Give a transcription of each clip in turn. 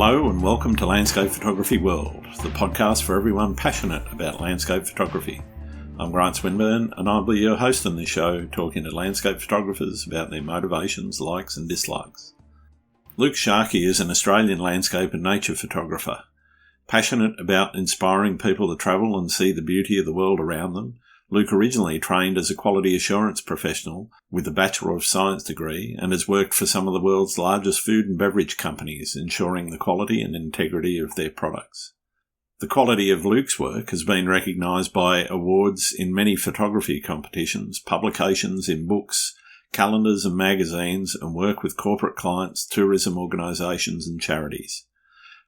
Hello and welcome to Landscape Photography World, the podcast for everyone passionate about landscape photography. I'm Grant Swinburne and I'll be your host on this show, talking to landscape photographers about their motivations, likes and dislikes. Luke Tscharke is an Australian landscape and nature photographer. Passionate about inspiring people to travel and see the beauty of the world around them, Luke originally trained as a quality assurance professional with a Bachelor of Science degree and has worked for some of the world's largest food and beverage companies, ensuring the quality and integrity of their products. The quality of Luke's work has been recognised by awards in many photography competitions, publications in books, calendars and magazines, and work with corporate clients, tourism organisations and charities.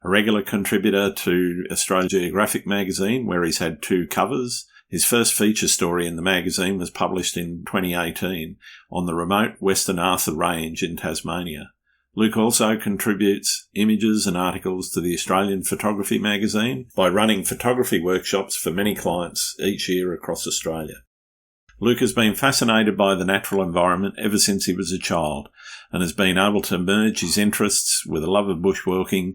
A regular contributor to Australian Geographic Magazine, where he's had 2 covers. His first feature story in the magazine was published in 2018 on the remote Western Arthur Range in Tasmania. Luke also contributes images and articles to the Australian Photography Magazine by running photography workshops for many clients each year across Australia. Luke has been fascinated by the natural environment ever since he was a child and has been able to merge his interests with a love of bushwalking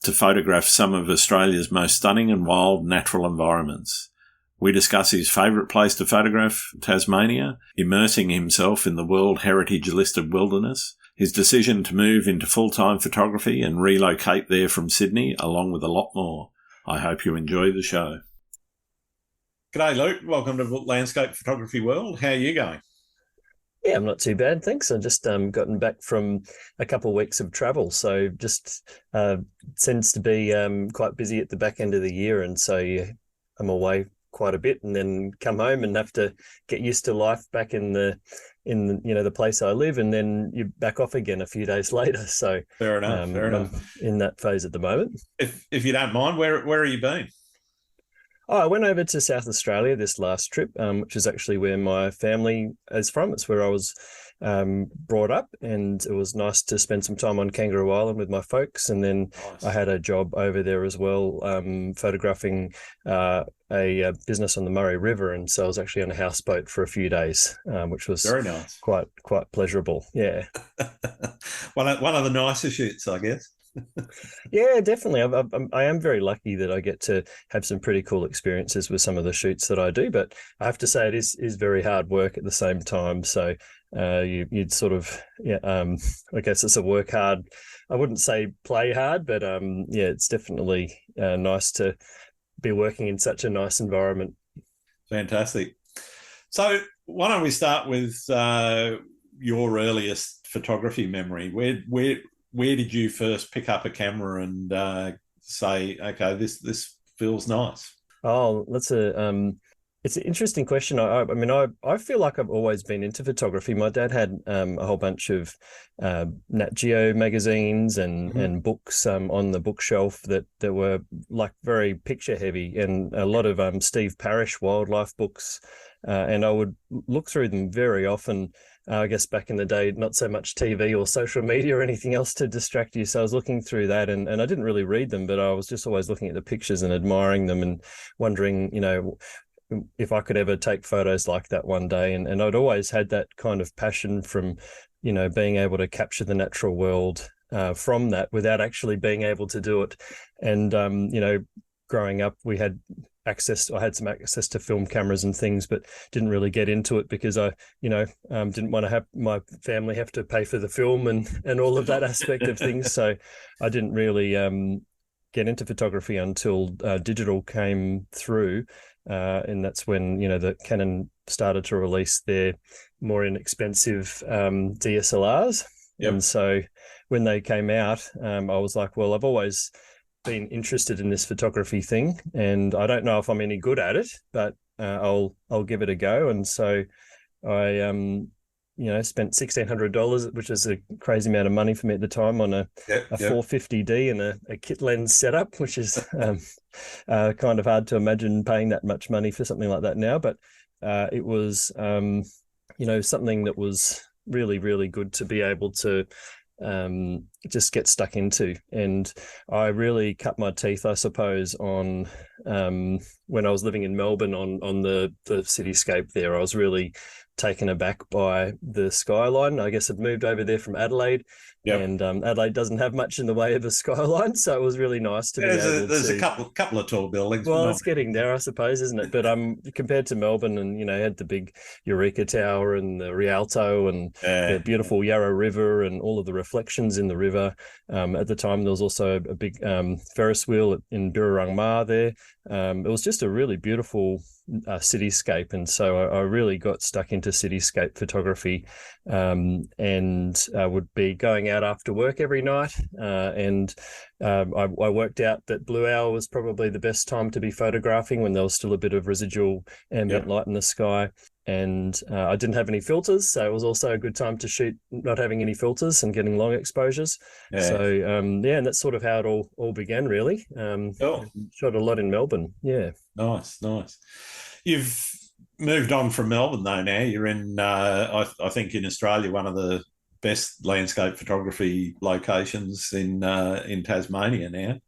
to photograph some of Australia's most stunning and wild natural environments. We discuss his favourite place to photograph, Tasmania, immersing himself in the World Heritage listed wilderness, his decision to move into full-time photography and relocate there from Sydney, along with a lot more. I hope you enjoy the show. G'day Luke, welcome to Landscape Photography World. How are you going? Yeah, I'm not too bad, thanks. I've just gotten back from a couple of weeks of travel, so just tends to be quite busy at the back end of the year, and so I'm away quite a bit and then come home and have to get used to life back in the the place I live, and then you're back off again a few days later. So fair enough. I'm in that phase at the moment. If you don't mind, where have you been? Oh, I went over to South Australia this last trip, which is actually where my family is from. It's where I was brought up, and it was nice to spend some time on Kangaroo Island with my folks. And then nice. I had a job over there as well, photographing a business on the Murray River, and so I was actually on a houseboat for a few days, which was very nice, quite pleasurable. Yeah, one of the nicer shoots, I guess. Yeah, definitely. I am very lucky that I get to have some pretty cool experiences with some of the shoots that I do, but I have to say it is very hard work at the same time. So you'd sort of, I guess it's a work hard. I wouldn't say play hard, but it's definitely nice to be working in such a nice environment. Fantastic. So why don't we start with your earliest photography memory? Where did you first pick up a camera and say, okay, this feels nice? Oh, it's an interesting question. I feel like I've always been into photography. My dad had a whole bunch of Nat Geo magazines and books on the bookshelf that were like very picture heavy, and a lot of Steve Parish wildlife books. And I would look through them very often. I guess back in the day, not so much TV or social media or anything else to distract you. So I was looking through that, and I didn't really read them, but I was just always looking at the pictures and admiring them and wondering, if I could ever take photos like that one day. And I'd always had that kind of passion from, being able to capture the natural world from that without actually being able to do it. And, growing up, I had some access to film cameras and things, but didn't really get into it because I, didn't want to have my family have to pay for the film and all of that aspect of things. So I didn't really get into photography until digital came through. And that's when, the Canon started to release their more inexpensive DSLRs. Yep. And so when they came out, I was like, well, I've always been interested in this photography thing, and I don't know if I'm any good at it, but I'll give it a go. And so I spent $1,600, which is a crazy amount of money for me at the time, on a 450D and a kit lens setup, which is kind of hard to imagine paying that much money for something like that now. But it was something that was really, really good to be able to just get stuck into. And I really cut my teeth, I suppose, on when I was living in Melbourne on the cityscape there. I was really taken aback by the skyline. I guess I'd moved over there from Adelaide. Yep. And Adelaide doesn't have much in the way of a skyline, so it was really nice to be able to. There's a couple of tall buildings. Well, it's getting there, I suppose, isn't it? But compared to Melbourne, and had the big Eureka Tower and the Rialto and the beautiful Yarra River and all of the reflections in the river. At the time, there was also a big Ferris wheel in Birrarung Ma there. It was just a really beautiful cityscape, and so I really got stuck into cityscape photography, and would be going out after work every night, and I worked out that blue hour was probably the best time to be photographing, when there was still a bit of residual ambient light in the sky. And I didn't have any filters, so it was also a good time to shoot not having any filters and getting long exposures. So and that's sort of how it all began, really. Shot a lot in Melbourne. Nice. You've moved on from Melbourne though. Now you're in I think in Australia, one of the best landscape photography locations in Tasmania now.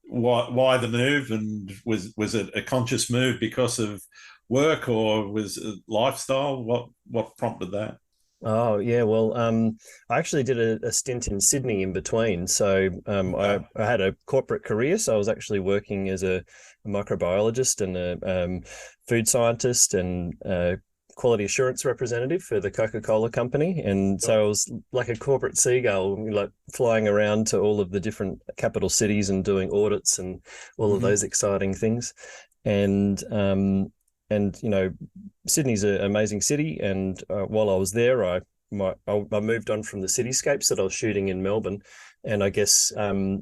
Why the move, and was it a conscious move because of work, or was it lifestyle? What prompted that? Oh, yeah. Well, I actually did a stint in Sydney in between. So I had a corporate career. So I was actually working as a microbiologist and a food scientist and quality assurance representative for the Coca-Cola company. And so I was like a corporate seagull, like flying around to all of the different capital cities and doing audits and all of those exciting things. And Sydney's an amazing city. And while I was there, I moved on from the cityscapes that I was shooting in Melbourne. And I guess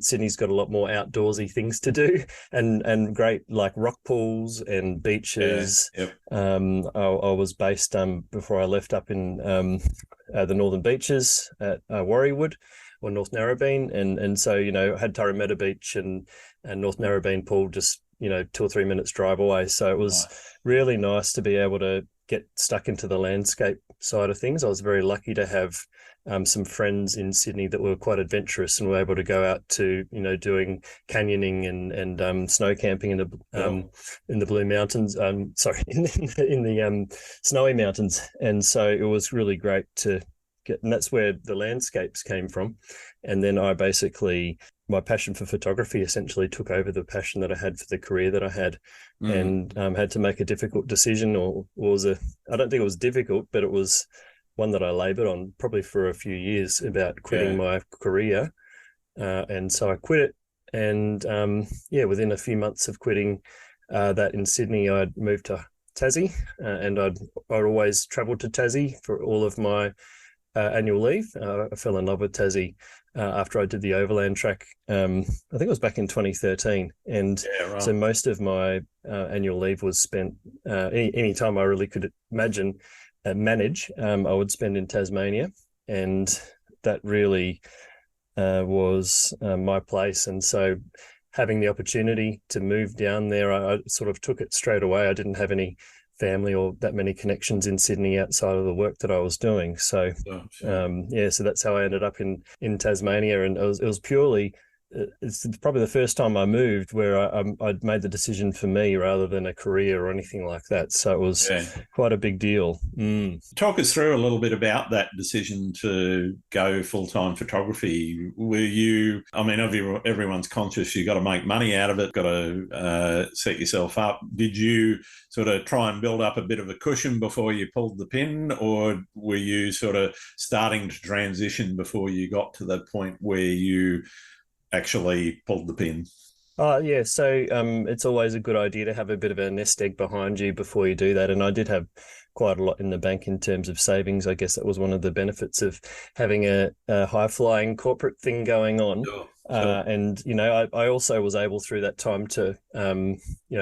Sydney's got a lot more outdoorsy things to do, and great like rock pools and beaches. I was based before I left up in the Northern Beaches at Warriewood or North Narrabeen, and so I had Turrametta Beach and North Narrabeen Pool just 2 or 3 minutes drive away. So it was really nice to be able to get stuck into the landscape side of things. I was very lucky to have some friends in Sydney that were quite adventurous and were able to go out to doing canyoning and snow camping in the Blue Mountains. In the Snowy Mountains, and so it was really great to get. And that's where the landscapes came from. And then my passion for photography essentially took over the passion that I had for the career that I had, and had to make a difficult decision, I don't think it was difficult, but it was one that I labored on probably for a few years, about quitting my career. And so I quit it. And within a few months of quitting that in Sydney, I'd moved to Tassie, and I'd always traveled to Tassie for all of my annual leave. I fell in love with Tassie after I did the overland track. I think it was back in 2013. And so most of my annual leave was spent, any time I really could manage, I would spend in Tasmania. And that really was my place. And so having the opportunity to move down there, I sort of took it straight away. I didn't have any family or that many connections in Sydney outside of the work that I was doing. So, so that's how I ended up in Tasmania. And it was purely, it's probably the first time I moved where I'd made the decision for me rather than a career or anything like that. So it was quite a big deal. Talk us through a little bit about that decision to go full-time photography. Were you, everyone's conscious, you got to make money out of it, got to set yourself up. Did you sort of try and build up a bit of a cushion before you pulled the pin, or were you sort of starting to transition before you got to the point where you actually pulled the pin? So it's always a good idea to have a bit of a nest egg behind you before you do that. And I did have quite a lot in the bank in terms of savings. I guess that was one of the benefits of having a high-flying corporate thing going on. Sure. And I also was able through that time to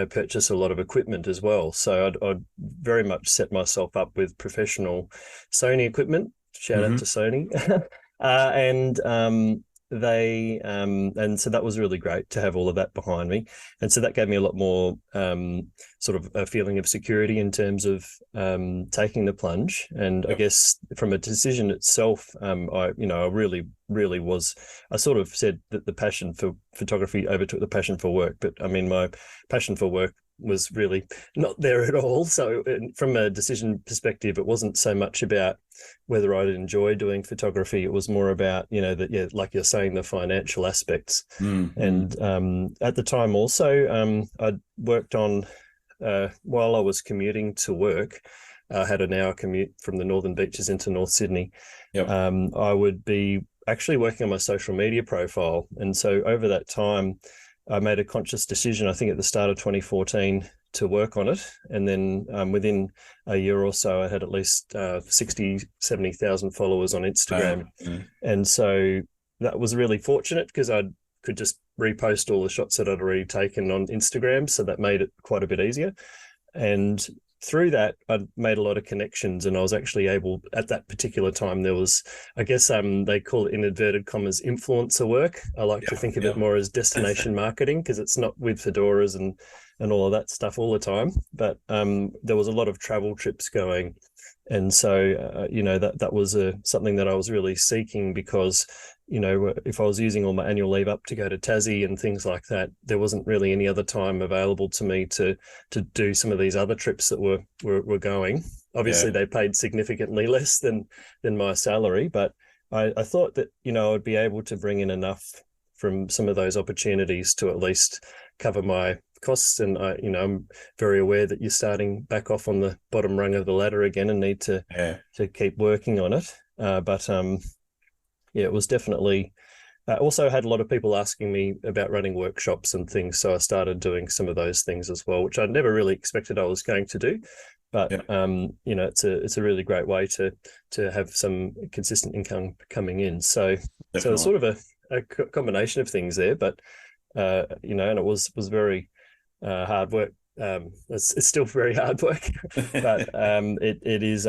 purchase a lot of equipment as well. So I'd very much set myself up with professional Sony equipment. Shout out to Sony. and so that was really great to have all of that behind me. And so that gave me a lot more sort of a feeling of security in terms of taking the plunge. And I guess from a decision itself, I really was, I sort of said that the passion for photography overtook the passion for work. But I mean, my passion for work was really not there at all. So from a decision perspective, it wasn't so much about whether I'd enjoy doing photography. It was more about, like you're saying, the financial aspects. Mm-hmm. And at the time also, I'd worked on, while I was commuting to work, I had an hour commute from the Northern Beaches into North Sydney. Yep. I would be actually working on my social media profile. And so over that time, I made a conscious decision, I think at the start of 2014, to work on it. And then within a year or so, I had at least 60, 70,000 followers on Instagram. And so that was really fortunate because I could just repost all the shots that I'd already taken on Instagram. So that made it quite a bit easier. And through that, I'd made a lot of connections, and I was actually able, at that particular time, there was, I guess they call it in inverted commas, influencer work. I like to think of it more as destination marketing, because it's not with fedoras and all of that stuff all the time. But there was a lot of travel trips going. And so, that was something that I was really seeking, because, if I was using all my annual leave up to go to Tassie and things like that, there wasn't really any other time available to me to do some of these other trips that were going. Obviously, they paid significantly less than my salary, but I thought that, I would be able to bring in enough from some of those opportunities to at least cover my costs. And I'm very aware that you're starting back off on the bottom rung of the ladder again and need to keep working on it. It was definitely. I also had a lot of people asking me about running workshops and things, so I started doing some of those things as well, which I never really expected I was going to do. But it's a really great way to have some consistent income coming in. So it's sort of a combination of things there, but and it was very hard work. It's still very hard work, but it is.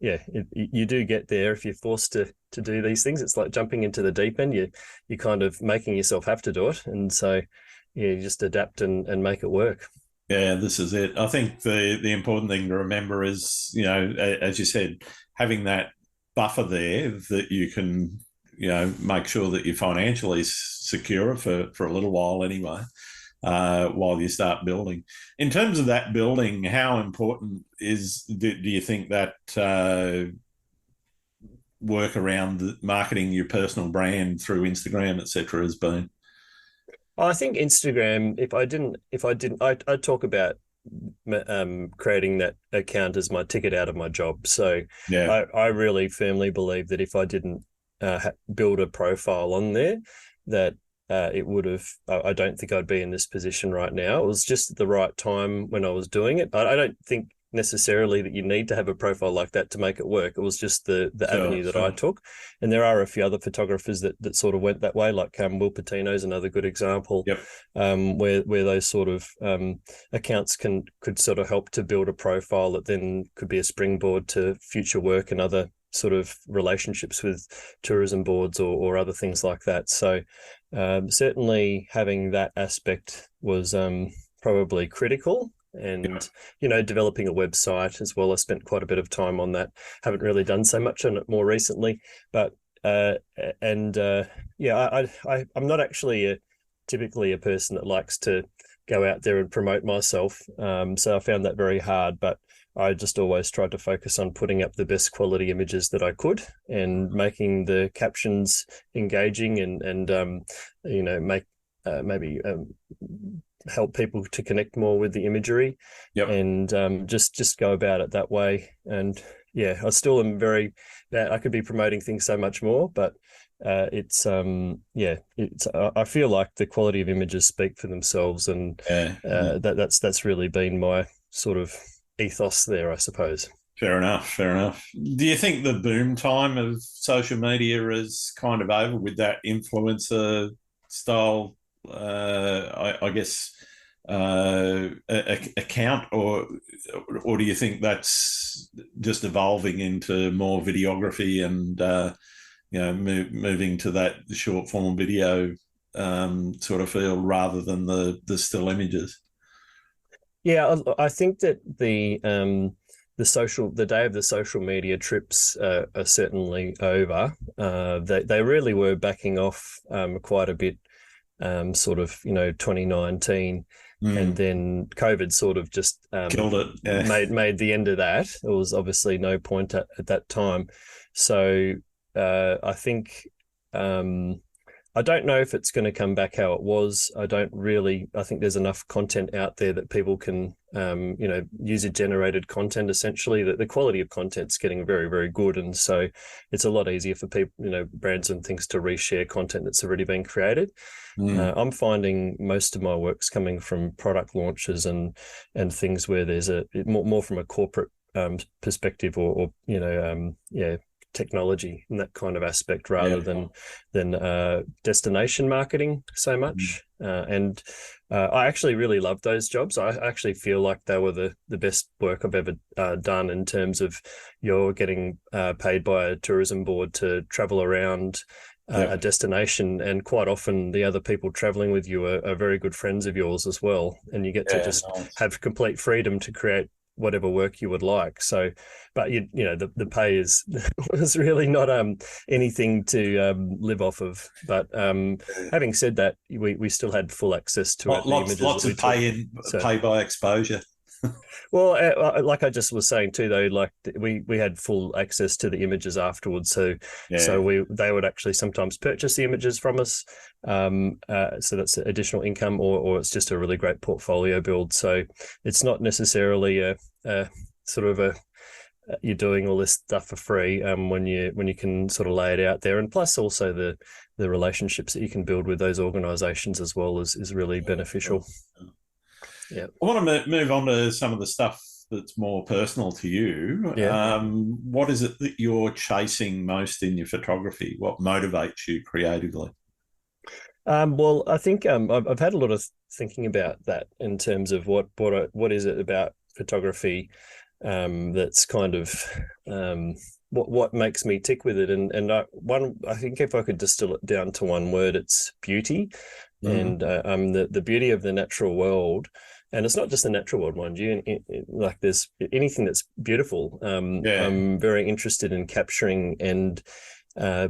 You do get there if you're forced to do these things. It's like jumping into the deep end. You're kind of making yourself have to do it, and so you just adapt and make it work. Yeah, this is it. I think the important thing to remember is, as you said, having that buffer there that you can, make sure that you're financially secure for a little while anyway, while you start building. In terms of that building, how important do you think that work around marketing your personal brand through Instagram, etc., has been? I think Instagram, I'd talk about creating that account as my ticket out of my job. So I really firmly believe that if I didn't build a profile on there, that it would have, I don't think I'd be in this position right now. It was just the right time when I was doing it. I don't think necessarily that you need to have a profile like that to make it work. It was just the avenue that I took. And there are a few other photographers that sort of went that way, like Will Patino's another good example, where those sort of accounts could sort of help to build a profile that then could be a springboard to future work and other sort of relationships with tourism boards or other things like that. So certainly having that aspect was probably critical. And, developing a website as well. I spent quite a bit of time on that. Haven't really done so much on it more recently, but I'm not actually typically a person that likes to go out there and promote myself. So I found that very hard, but I just always tried to focus on putting up the best quality images that I could and making the captions engaging and help people to connect more with the imagery and just go about it that way. And I still am very bad. I could be promoting things so much more, but I feel like the quality of images speak for themselves, and that's really been my sort of ethos there, I suppose. Fair enough. Do you think the boom time of social media is kind of over with that influencer style, I guess, account, or do you think that's just evolving into more videography and moving to that short form video sort of feel rather than the still images. Yeah, I think that the day of the social media trips are certainly over. They really were backing off quite a bit, sort of 2019, and then COVID sort of just killed it. Yeah. made the end of that. There was obviously no point at that time, so I think. I don't know if it's going to come back how it was. I think there's enough content out there that people can, user-generated content, essentially, that the quality of content's getting very, very good. And so it's a lot easier for people, brands and things to reshare content that's already been created. I'm finding most of my work's coming from product launches and things where there's more from a corporate perspective or technology and that kind of aspect rather than destination marketing so much. And I actually really love those jobs. I actually feel like they were the best work I've ever done in terms of you're getting paid by a tourism board to travel around a destination, and quite often the other people traveling with you are very good friends of yours as well, and you get to just have complete freedom to create whatever work you would like. So, but the pay was really not anything to live off of. But having said that, we still had full access to it. Lots of pay by exposure. Well, like I just was saying too, though, like we had full access to the images afterwards. So they would actually sometimes purchase the images from us. So that's additional income, or it's just a really great portfolio build. So it's not necessarily a sort of you're doing all this stuff for free when you can sort of lay it out there. And plus also the relationships that you can build with those organizations as well is really beneficial. Yeah. I want to move on to some of the stuff that's more personal to you. Yeah. What is it that you're chasing most in your photography? What motivates you creatively? Well, I think I've had a lot of thinking about that in terms of what is it about photography that's kind of what makes me tick with it. And I think if I could distill it down to one word, it's beauty. And the beauty of the natural world. And it's not just the natural world, mind you. Like there's anything that's beautiful. I'm very interested in capturing and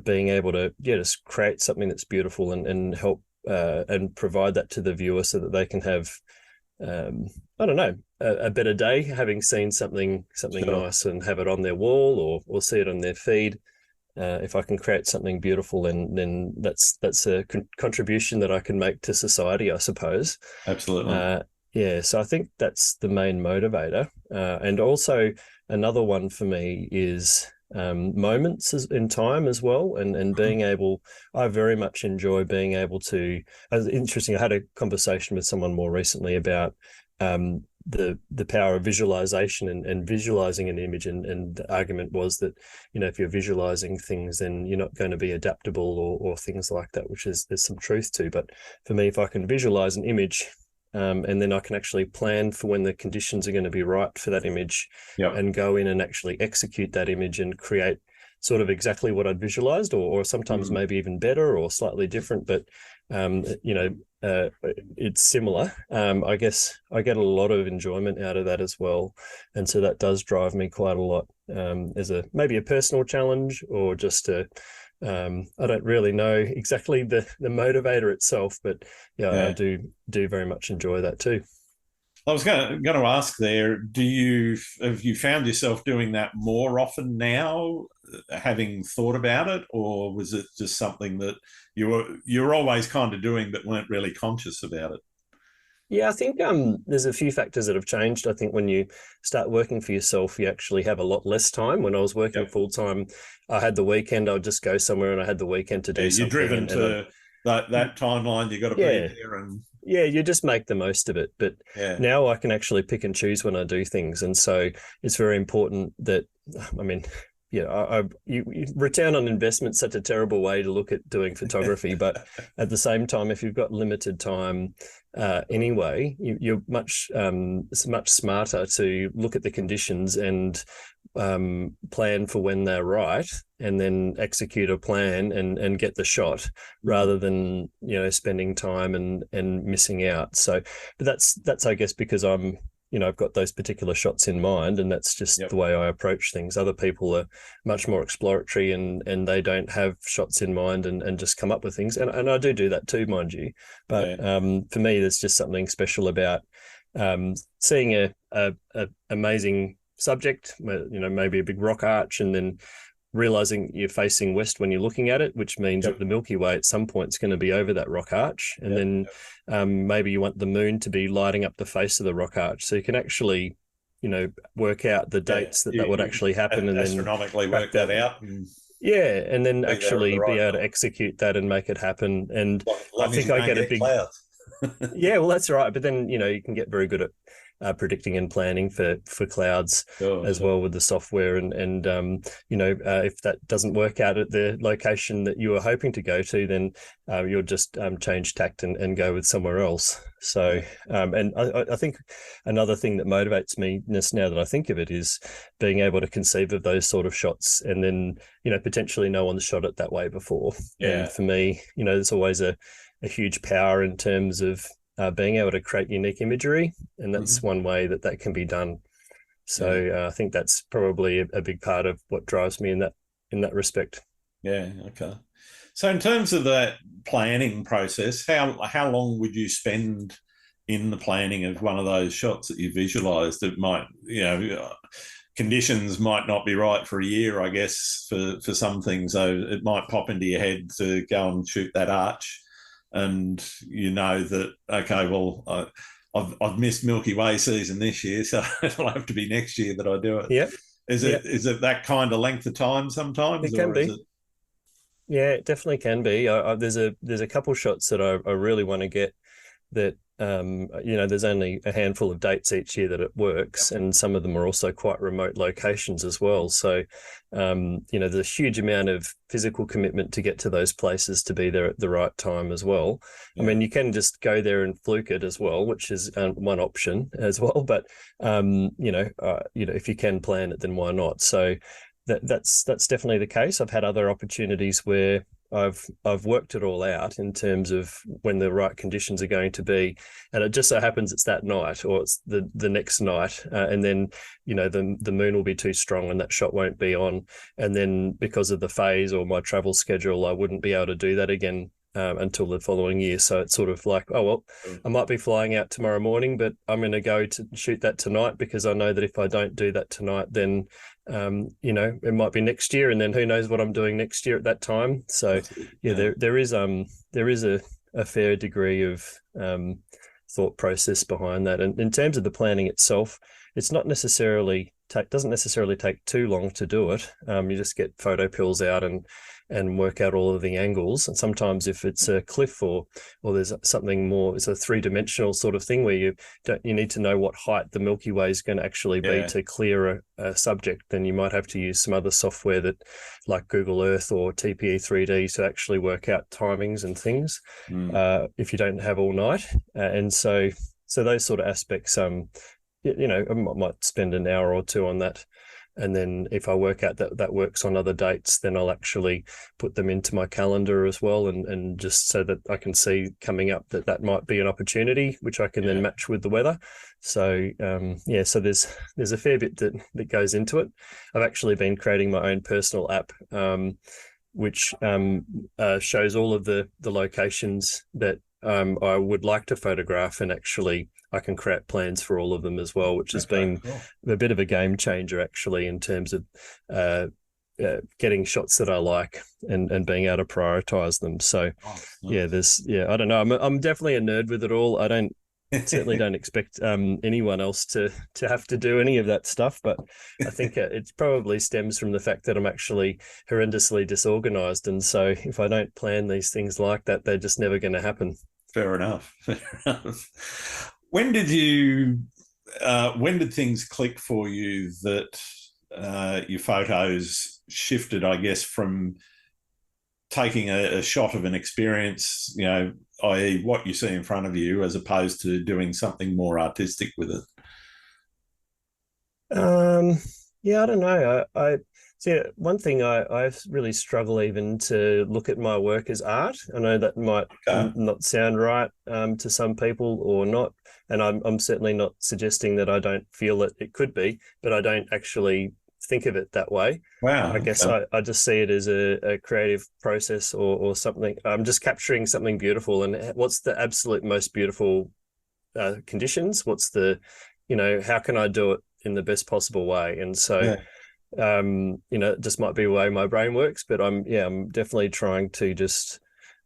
being able to just create something that's beautiful and help and provide that to the viewer so that they can have I don't know, a better day having seen something nice and have it on their wall or see it on their feed. If I can create something beautiful, then that's a contribution that I can make to society, I suppose. Absolutely. So I think that's the main motivator. And also another one for me is moments in time as well, and being able. I very much enjoy being able to. It's interesting. I had a conversation with someone more recently about the power of visualization and visualizing an image, and the argument was that if you're visualizing things, then you're not going to be adaptable or things like that, which there's some truth to. But for me, if I can visualize an image, and then I can actually plan for when the conditions are going to be right for that image, and go in and actually execute that image and create sort of exactly what I'd visualized, or sometimes maybe even better or slightly different, but it's similar. I guess I get a lot of enjoyment out of that as well, and so that does drive me quite a lot as maybe a personal challenge, or just I don't really know exactly the motivator itself, but I do very much enjoy that too. I was going to ask there, have you found yourself doing that more often now, having thought about it, or was it just something that you're always kind of doing but weren't really conscious about it? Yeah, I think there's a few factors that have changed. I think when you start working for yourself, you actually have a lot less time. When I was working full time, I had the weekend, I would just go somewhere and I had the weekend to do something. You're driven to that timeline, you got to be there. And you just make the most of it. But now I can actually pick and choose when I do things. And so it's very important that, return on investment's such a terrible way to look at doing photography. But at the same time, if you've got limited time, anyway, you're it's much smarter to look at the conditions and plan for when they're right, and then execute a plan and get the shot, rather than spending time and missing out. So, but that's I guess because I've got those particular shots in mind, and that's just the way I approach things. Other people are much more exploratory, and they don't have shots in mind and just come up with things. And I do that too, mind you. But for me, there's just something special about seeing a amazing subject, maybe a big rock arch, and then realizing you're facing west when you're looking at it, which means that the Milky Way at some point is going to be over that rock arch. And then maybe you want the moon to be lighting up the face of the rock arch. So you can actually, work out the dates that would actually happen, and astronomically then work that out. And then actually be able to execute that and make it happen. And I think I get a big clouds. Yeah, well, that's right. But then, you can get very good at predicting and planning for clouds as well with the software. And if that doesn't work out at the location that you were hoping to go to, then you'll just change tact and go with somewhere else. So, and I think another thing that motivates me now that I think of it is being able to conceive of those sort of shots, and then, potentially no one's shot it that way before. And for me, there's always a huge power in terms of being able to create unique imagery, and that's one way that can be done. So I think that's probably a big part of what drives me in that respect. Yeah. Okay. So in terms of that planning process, how long would you spend in the planning of one of those shots that you visualised? It might, conditions might not be right for a year, I guess, for some things. So it might pop into your head to go and shoot that arch. And that, okay, well, I've missed Milky Way season this year, so it'll have to be next year that I do it. Yeah. Is it that kind of length of time sometimes? It can be. Yeah, it definitely can be. There's a couple shots that I really want to get that. There's only a handful of dates each year that it works, and some of them are also quite remote locations as well. So, there's a huge amount of physical commitment to get to those places to be there at the right time as well. Yeah. I mean, you can just go there and fluke it as well, which is one option as well. But if you can plan it, then why not? So that's definitely the case. I've had other opportunities where I've worked it all out in terms of when the right conditions are going to be, and it just so happens it's that night or it's the next night, and then the moon will be too strong and that shot won't be on, and then because of the phase or my travel schedule, I wouldn't be able to do that again until the following year. So it's sort of like, oh well, I might be flying out tomorrow morning, but I'm going to go to shoot that tonight, because I know that if I don't do that tonight, then it might be next year, and then who knows what I'm doing next year at that time. So there is a fair degree of thought process behind that. And in terms of the planning itself, it's not necessarily doesn't necessarily take too long to do it. You just get photo pills out and work out all of the angles. And sometimes if it's a cliff or there's something more, it's a three-dimensional sort of thing where you need to know what height the Milky Way is going to actually be to clear a subject, then you might have to use some other software that, like Google Earth or TPE 3D, to actually work out timings and things if you don't have all night. And so those sort of aspects, I might spend an hour or two on that. And then if I work out that works on other dates, then I'll actually put them into my calendar as well, and just so that I can see coming up that might be an opportunity, which I can then match with the weather. So so there's a fair bit that goes into it. I've actually been creating my own personal app, which shows all of the locations that I would like to photograph, and actually I can create plans for all of them as well, which has been a bit of a game changer actually in terms of getting shots that I like and being able to prioritize them. So I don't know. I'm definitely a nerd with it all. I certainly don't expect anyone else to have to do any of that stuff, but I think it probably stems from the fact that I'm actually horrendously disorganized, and so if I don't plan these things like that, they're just never going to happen. Fair enough. When did things click for you that your photos shifted, I guess, from taking a shot of an experience, i.e. what you see in front of you, as opposed to doing something more artistic with it? Yeah, I don't know. I see one thing I really struggle even to look at my work as art. I know that might Okay. not sound right to some people or not, and I'm certainly not suggesting that I don't feel that it could be, but I don't actually think of it that way. Wow. I guess Okay. I just see it as a creative process or something. I'm just capturing something beautiful, and what's the absolute most beautiful conditions? What's the, how can I do it in the best possible way? And so, Yeah. it just might be the way my brain works, but I'm definitely trying to just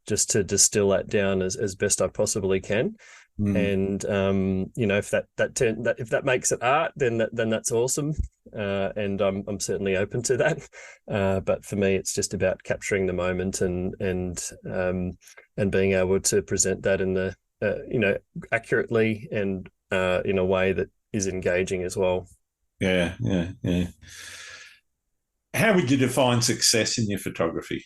to distill that down as best I possibly can. Mm. And if if that makes it art, then that's awesome, and I'm certainly open to that. But for me, it's just about capturing the moment and being able to present that in the accurately and in a way that is engaging as well. Yeah. Yeah. Yeah. How would you define success in your photography?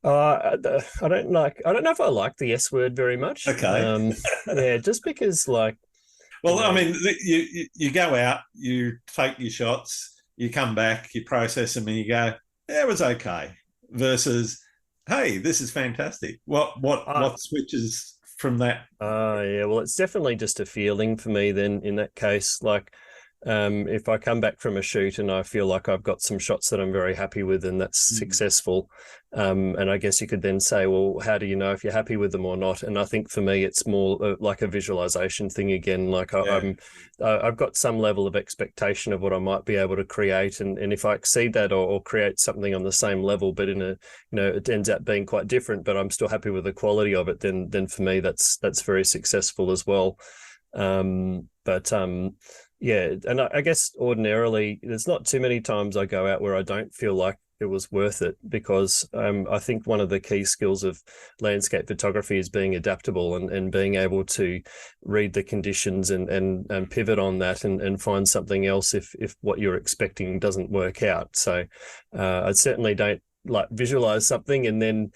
I don't like. I don't know if I like the S word very much. Okay. Yeah, just because, like, you Well, I know, mean, you go out, you take your shots, you come back, you process them, and you go, "Yeah, it was okay." Versus, "Hey, this is fantastic." I What switches from that? Yeah, well, it's definitely just a feeling for me then in that case. Like, if I come back from a shoot and I feel like I've got some shots that I'm very happy with and that's Mm. successful, and I guess you could then say, well, how do you know if you're happy with them or not? And I think for me, it's more like a visualization thing again. Like Yeah. I've got some level of expectation of what I might be able to create, and if I exceed that or create something on the same level, but in a it ends up being quite different, but I'm still happy with the quality of it, then for me that's very successful as well. But yeah, and I guess ordinarily there's not too many times I go out where I don't feel like it was worth it, because I think one of the key skills of landscape photography is being adaptable and being able to read the conditions and pivot on that and find something else if what you're expecting doesn't work out. So I certainly don't like visualize something and then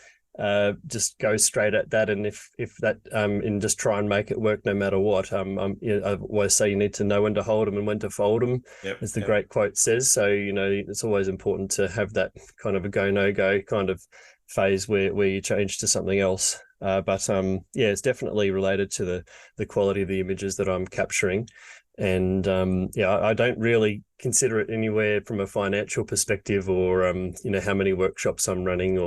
just go straight at that, and if that and just try and make it work no matter what. I always say you need to know when to hold them and when to fold them, Yep. as the Yep. great quote says. So it's always important to have that kind of a go no go kind of phase where you change to something else. But yeah, it's definitely related to the quality of the images that I'm capturing. And yeah, I don't really consider it anywhere from a financial perspective or how many workshops I'm running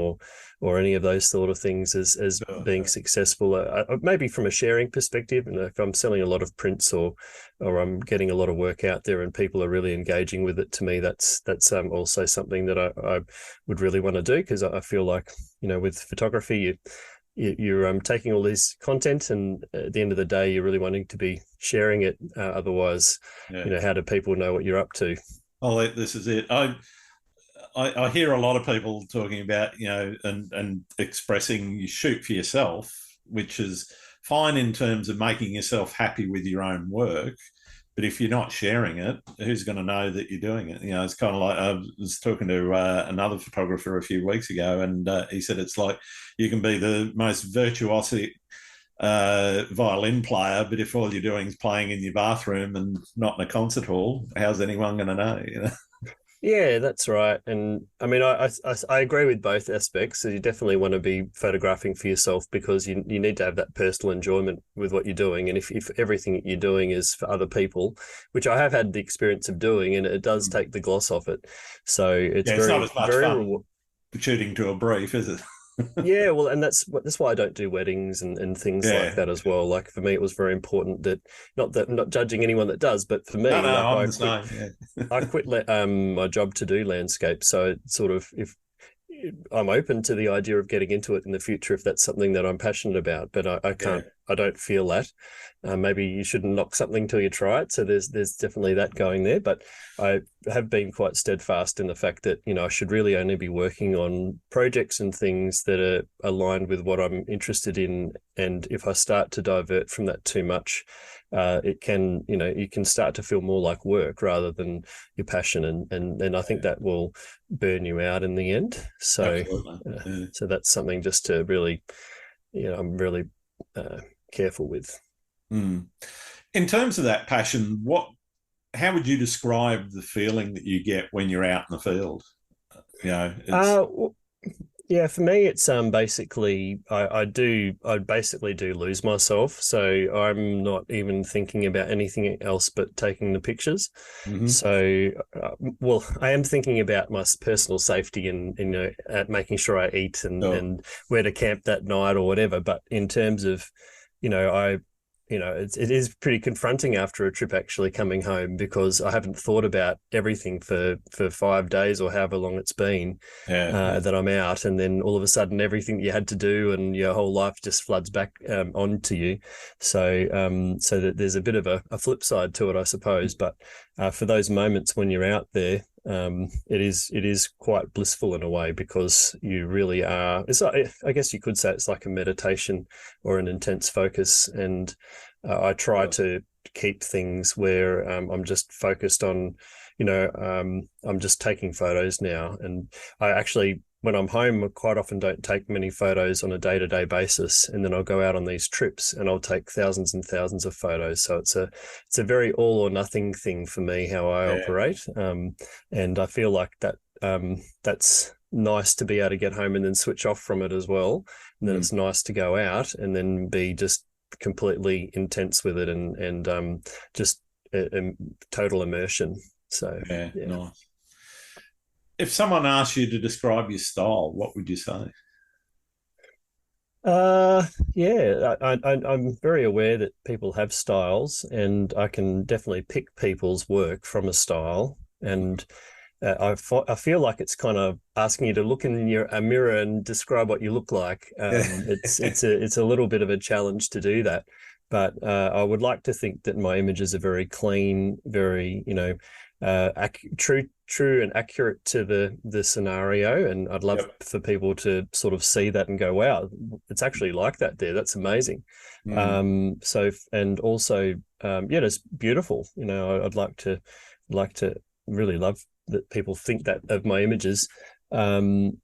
or any of those sort of things as Sure, being sure. successful. Maybe from a sharing perspective, and if I'm selling a lot of prints or I'm getting a lot of work out there and people are really engaging with it, to me that's also something that I would really want to do, because I feel like with photography you're taking all this content, and at the end of the day you're really wanting to be sharing it. Otherwise, Yeah. how do people know what you're up to? Oh, this is it. I hear a lot of people talking about, and expressing you shoot for yourself, which is fine in terms of making yourself happy with your own work. But if you're not sharing it, who's going to know that you're doing it? It's kind of like I was talking to another photographer a few weeks ago, and he said it's like you can be the most virtuosic violin player, but if all you're doing is playing in your bathroom and not in a concert hall, how's anyone going to know? Yeah, that's right. And I mean, I agree with both aspects. So you definitely want to be photographing for yourself, because you need to have that personal enjoyment with what you're doing. And if everything that you're doing is for other people, which I have had the experience of doing, and it does take the gloss off it. So it's Yeah, it's not very, as much very fun shooting to a brief, is it? Yeah, well, and that's why I don't do weddings and things like Yeah. that as well. Like for me, it was very important that I'm not judging anyone that does, but for No, me, no, like I'm the same. Yeah. I quit my job to do landscape. So it's sort of, if I'm open to the idea of getting into it in the future if that's something that I'm passionate about, but I Yeah. can't. I don't feel that. Maybe you shouldn't knock something till you try it. So there's definitely that going there. But I have been quite steadfast in the fact that I should really only be working on projects and things that are aligned with what I'm interested in. And if I start to divert from that too much, it can you can start to feel more like work rather than your passion, and I think that will burn you out in the end. So Absolutely. Yeah. so that's something just to really I'm really careful with. Mm. In terms of that passion, how would you describe the feeling that you get when you're out in the field? It's Well, yeah, for me, it's basically I basically do lose myself, so I'm not even thinking about anything else but taking the pictures. Mhm. So, well, I am thinking about my personal safety and at making sure I eat Sure. and where to camp that night or whatever. But in terms of, I it is pretty confronting after a trip actually coming home, because I haven't thought about everything for 5 days or however long it's been Yeah, yeah. that I'm out, and then all of a sudden everything you had to do and your whole life just floods back onto you. So that there's a bit of a flip side to it, I suppose. But for those moments when you're out there, it is quite blissful in a way, because you really are. It's like, I guess you could say it's like a meditation or an intense focus, and I try to keep things where I'm just focused on, I'm just taking photos now. And I actually, when I'm home, I quite often don't take many photos on a day-to-day basis, and then I'll go out on these trips and I'll take thousands and thousands of photos. So it's a very all or nothing thing for me, how I Yeah. operate, and I feel like that's nice to be able to get home and then switch off from it as well. And then Mm. it's nice to go out and then be just completely intense with it, and just total immersion. So Yeah, yeah. nice. If someone asked you to describe your style, what would you say? Uh, yeah, I'm very aware that people have styles, and I can definitely pick people's work from a style. And I feel like it's kind of asking you to look in a mirror and describe what you look like. Yeah. It's a little bit of a challenge to do that, but I would like to think that my images are very clean, very true and accurate to the scenario. And I'd love Yep. for people to sort of see that and go, "Wow, it's actually like that there. That's amazing." Mm. So, and also, yeah, it's beautiful. I'd like to really love that people think that of my images. And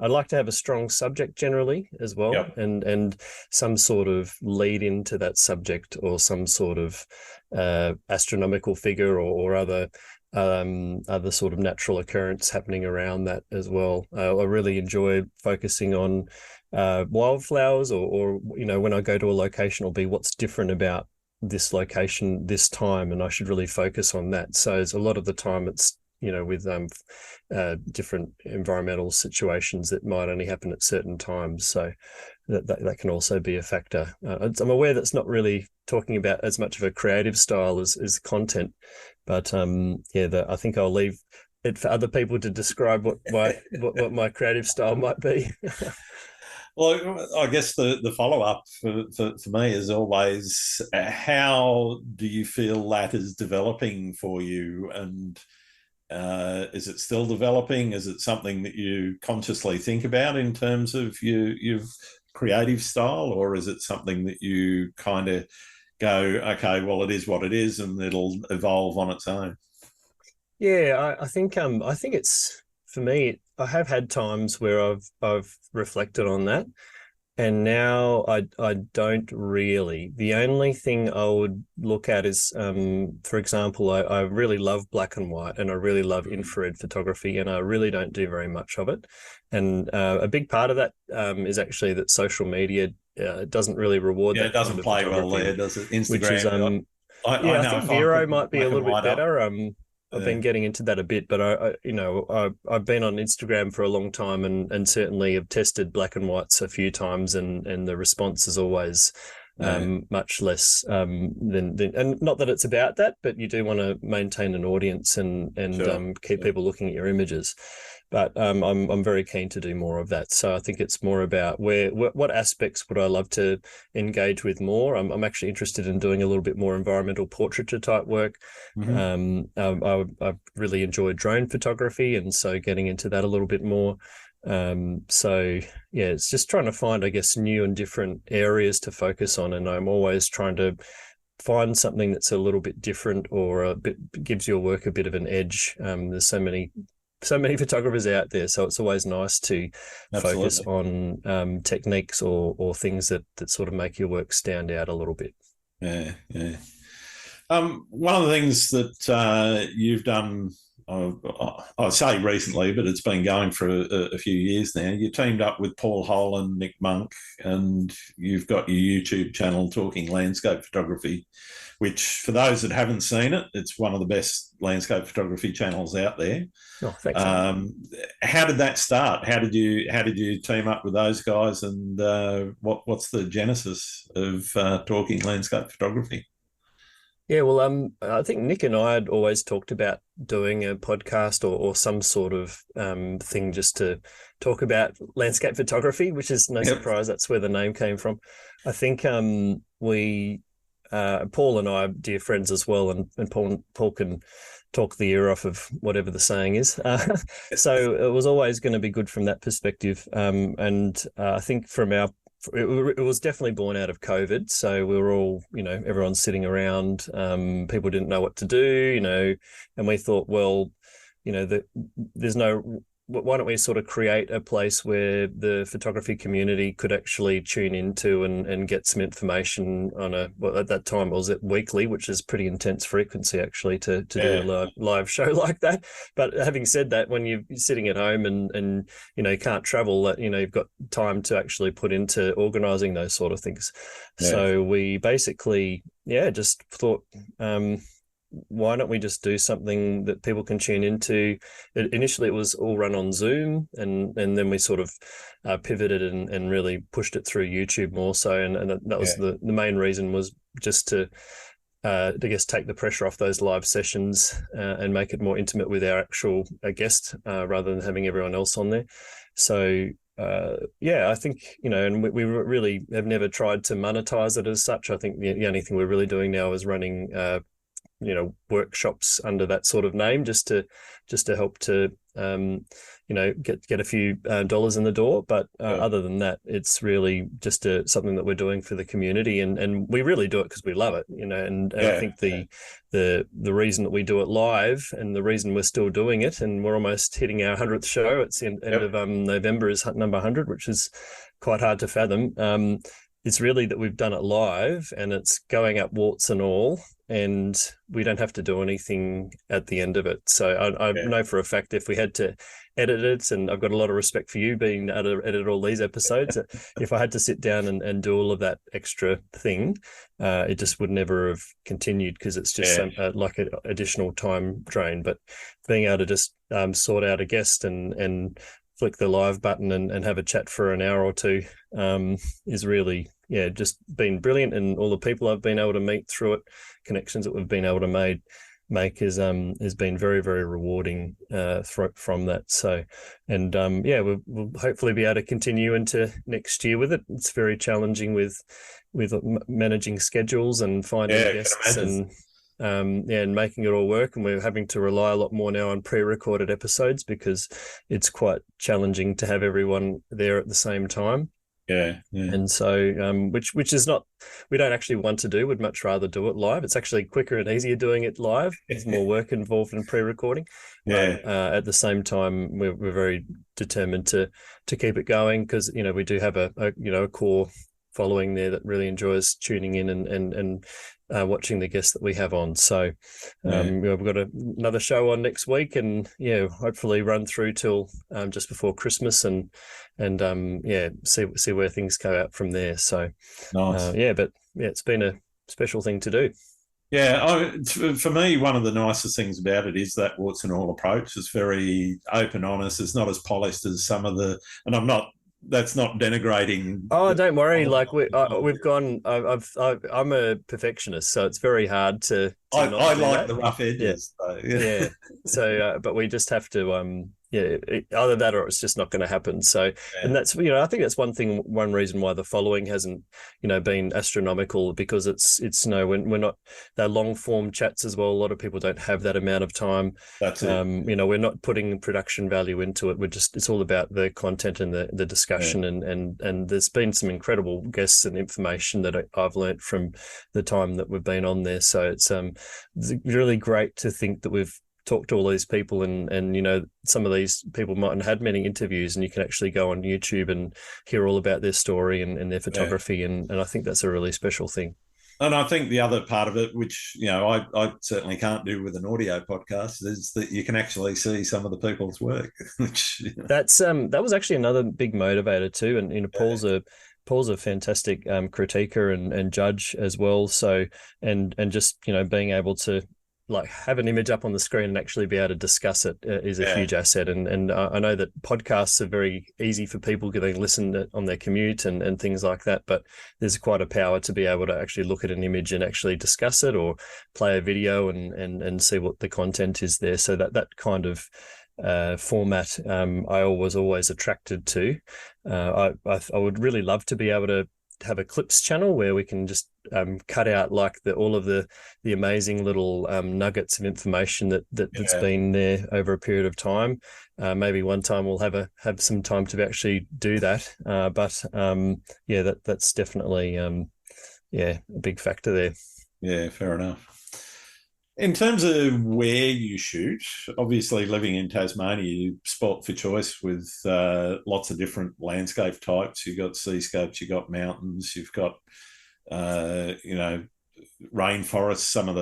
I'd like to have a strong subject generally as well, Yep. and some sort of lead into that subject, or some sort of astronomical figure, or other sort of natural occurrence happening around that as well. I really enjoy focusing on wildflowers, or when I go to a location, will be what's different about this location this time, and I should really focus on that. So it's a lot of the time it's with different environmental situations that might only happen at certain times. So that can also be a factor. I'm aware that's not really talking about as much of a creative style as content, but I think I'll leave it for other people to describe what my creative style might be. Well, I guess the follow up for me is always, how do you feel that is developing for you? And is it still developing? Is it something that you consciously think about in terms of your creative style, or is it something that you kind of go, okay, well, it is what it is, and it'll evolve on its own? Yeah, I think it's, for me, I have had times where I've reflected on that, and now I don't really. The only thing I would look at is, for example, I really love black and white, and I really love infrared photography, and I really don't do very much of it. And a big part of that is actually that social media doesn't really reward Yeah, it that kind doesn't of play well there, photography, does it? which is Instagram. I yeah, I know think if I'm Vero putting might be a black and little bit white up. better. I've Yeah, been getting into that a bit, but I've been on Instagram for a long time, and certainly have tested black and whites a few times, and the response is always yeah, much less than, and not that it's about that, but you do want to maintain an audience and sure. keep Sure. people looking at your images. But I'm very keen to do more of that. So I think it's more about what aspects would I love to engage with more. I'm actually interested in doing a little bit more environmental portraiture type work. Hmm. I really enjoy drone photography, and so getting into that a little bit more. So yeah, it's just trying to find, I guess, new and different areas to focus on, and I'm always trying to find something that's a little bit different, or a bit gives your work a bit of an edge. There's so many so many photographers out there, so it's always nice to focus Absolutely. on techniques or things that sort of make your work stand out a little bit. Yeah, yeah. One of the things that you've done, I say recently, but it's been going for a few years now. You teamed up with Paul Hole and Nick Monk, and you've got your YouTube channel, Talking Landscape Photography, which, for those that haven't seen it, it's one of the best landscape photography channels out there. Oh, thanks. How did that start? How did you team up with those guys, and what's the genesis of Talking Landscape Photography? Yeah, well, I think Nick and I had always talked about doing a podcast or some sort of thing just to talk about landscape photography, which is no Yep. surprise. That's where the name came from. I think we, Paul and I are dear friends as well, and Paul can talk the ear off of whatever the saying is. So it was always going to be good from that perspective. And I think from our it was definitely born out of COVID. So we were all, everyone's sitting around. People didn't know what to do, and we thought, well, there's no. Why don't we sort of create a place where the photography community could actually tune into and get some information on well, at that time it was at weekly, which is pretty intense frequency actually to do a live show like that. But having said that, when you're sitting at home and you can't travel, you've got time to actually put into organizing those sort of things. Yeah. So we basically, just thought, why don't we just do something that people can tune into? Initially, it was all run on Zoom, and then we sort of pivoted and really pushed it through YouTube more so. And that was the main reason, was just to guess take the pressure off those live sessions and make it more intimate with our actual guest rather than having everyone else on there. So I think, and we really have never tried to monetize it as such. I think the only thing we're really doing now is running workshops under that sort of name, just to help to get a few dollars in the door. But other than that, it's really just something that we're doing for the community, and we really do it because we love it, and I think the reason that we do it live, and the reason we're still doing it, and we're almost hitting our 100th show, it's the end of November is number 100, which is quite hard to fathom. It's really that we've done it live, and it's going up warts and all, and we don't have to do anything at the end of it. So I know for a fact, if we had to edit it, and I've got a lot of respect for you being able to edit all these episodes, if I had to sit down and do all of that extra thing, it just would never have continued, because it's just like an additional time drain. But being able to just sort out a guest and flick the live button and have a chat for an hour or two is really, just been brilliant. And all the people I've been able to meet through it, connections that we've been able to make has been very, very rewarding from that. So, and we'll hopefully be able to continue into next year with it. It's very challenging with managing schedules and finding guests and making it all work. And we're having to rely a lot more now on pre-recorded episodes, because it's quite challenging to have everyone there at the same time. And so which is not, we don't actually want to do. We'd much rather do it live. It's actually quicker and easier doing it live. There's more work involved in pre-recording. But at the same time, we're very determined to keep it going, because we do have a core following there that really enjoys tuning in and watching the guests that we have on. So we've got another show on next week, and hopefully run through till just before Christmas, and see where things go out from there. So nice. It's been a special thing to do. For me, one of the nicest things about it is that warts and all approach. It's very open, honest. It's not as polished as some of the, and that's not denigrating. Oh, don't worry. Like we've gone. I'm a perfectionist, so it's very hard to I not do like that. the rough edges. So, but we just have to. Either that or it's just not going to happen. So, and that's I think that's one reason why the following hasn't been astronomical, because it's we're not, they're long form chats as well. A lot of people don't have that amount of time. That's it. We're not putting production value into it. It's all about the content and the discussion, and there's been some incredible guests and information that I've learnt from the time that we've been on there. So it's really great to think that we've talk to all these people, and some of these people mightn't have had many interviews, and you can actually go on YouTube and hear all about their story and their Yeah. photography, and I think that's a really special thing. And I think the other part of it, which I certainly can't do with an audio podcast, is that you can actually see some of the people's work. Which That was actually another big motivator too, and yeah, Paul's a fantastic critiquer and judge as well. So and just being able to like have an image up on the screen and actually be able to discuss it is a yeah, huge asset. And I know that podcasts are very easy for people because they listen on their commute and things like that. But there's quite a power to be able to actually look at an image and actually discuss it, or play a video and see what the content is there. So that kind of format I was always attracted to. I would really love to be able to have a clips channel where we can just cut out like all of the amazing little nuggets of information that's yeah. been there over a period of time. Maybe one time we'll have some time to actually do that. But yeah, that's definitely a big factor there. Yeah, fair enough. In terms of where you shoot, obviously living in Tasmania, you spot for choice with lots of different landscape types. You've got seascapes, you've got mountains, you've got rainforests, some of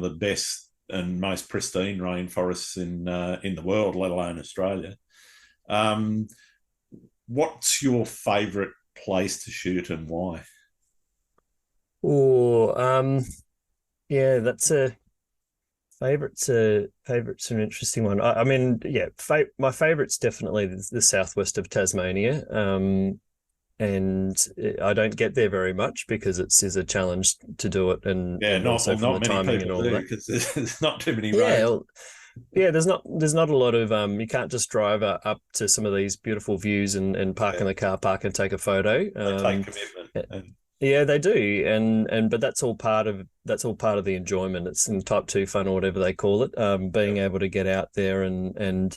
the best and most pristine rainforests in the world, let alone Australia. What's your favourite place to shoot and why? Oh, yeah, that's a favorite's an interesting one. I mean, yeah, my favorite's definitely the southwest of Tasmania. And I don't get there very much because is a challenge to do it, Yeah, and not also well, from not the many timing and people all of do that. because there's not too many Yeah, roads. well, yeah. There's not a lot of you can't just drive up to some of these beautiful views and park Yeah, in the car park and take a photo. they take commitment. And, Yeah, they do, and but that's all part of the enjoyment. It's in type 2 fun or whatever they call it. yeah, Being able to get out there and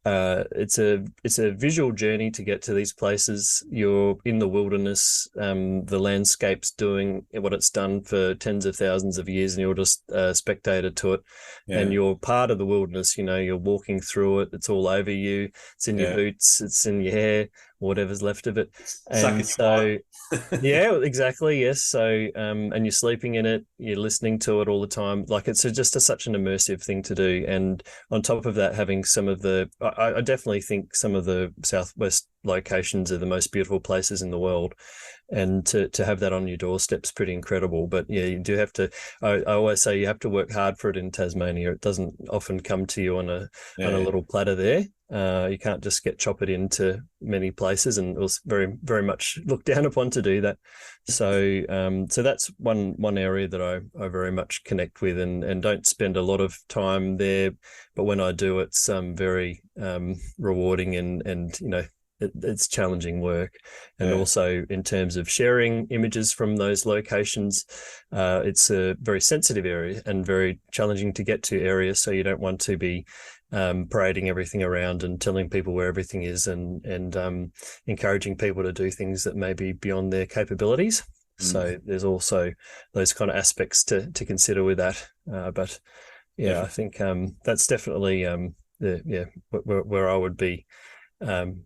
it's a visual journey to get to these places. You're in the wilderness. The landscape's doing what it's done for tens of thousands of years, and you're just a spectator to it. And yeah, you're part of the wilderness. You're walking through it. It's all over you. It's in your yeah. boots. It's in your hair, whatever's left of it. It's And sucking so your blood. yeah, exactly. Yes. So, and you're sleeping in it, you're listening to it all the time. Like it's such an immersive thing to do. And on top of that, having I definitely think some of the Southwest locations are the most beautiful places in the world. And to have that on your doorstep is pretty incredible. But yeah, you do have to. I always say you have to work hard for it in Tasmania. It doesn't often come to you on a Yeah, little platter there. You can't just get chop it into many places, and it was very very much looked down upon to do that. So that's one area that I very much connect with, and don't spend a lot of time there, but when I do, it's very rewarding, and it's challenging work. And yeah, also in terms of sharing images from those locations, it's a very sensitive area and very challenging to get to area. So you don't want to be parading everything around and telling people where everything is, and encouraging people to do things that may be beyond their capabilities. mm, So there's also those kind of aspects to consider with that. But yeah, I definitely. think that's definitely where I would be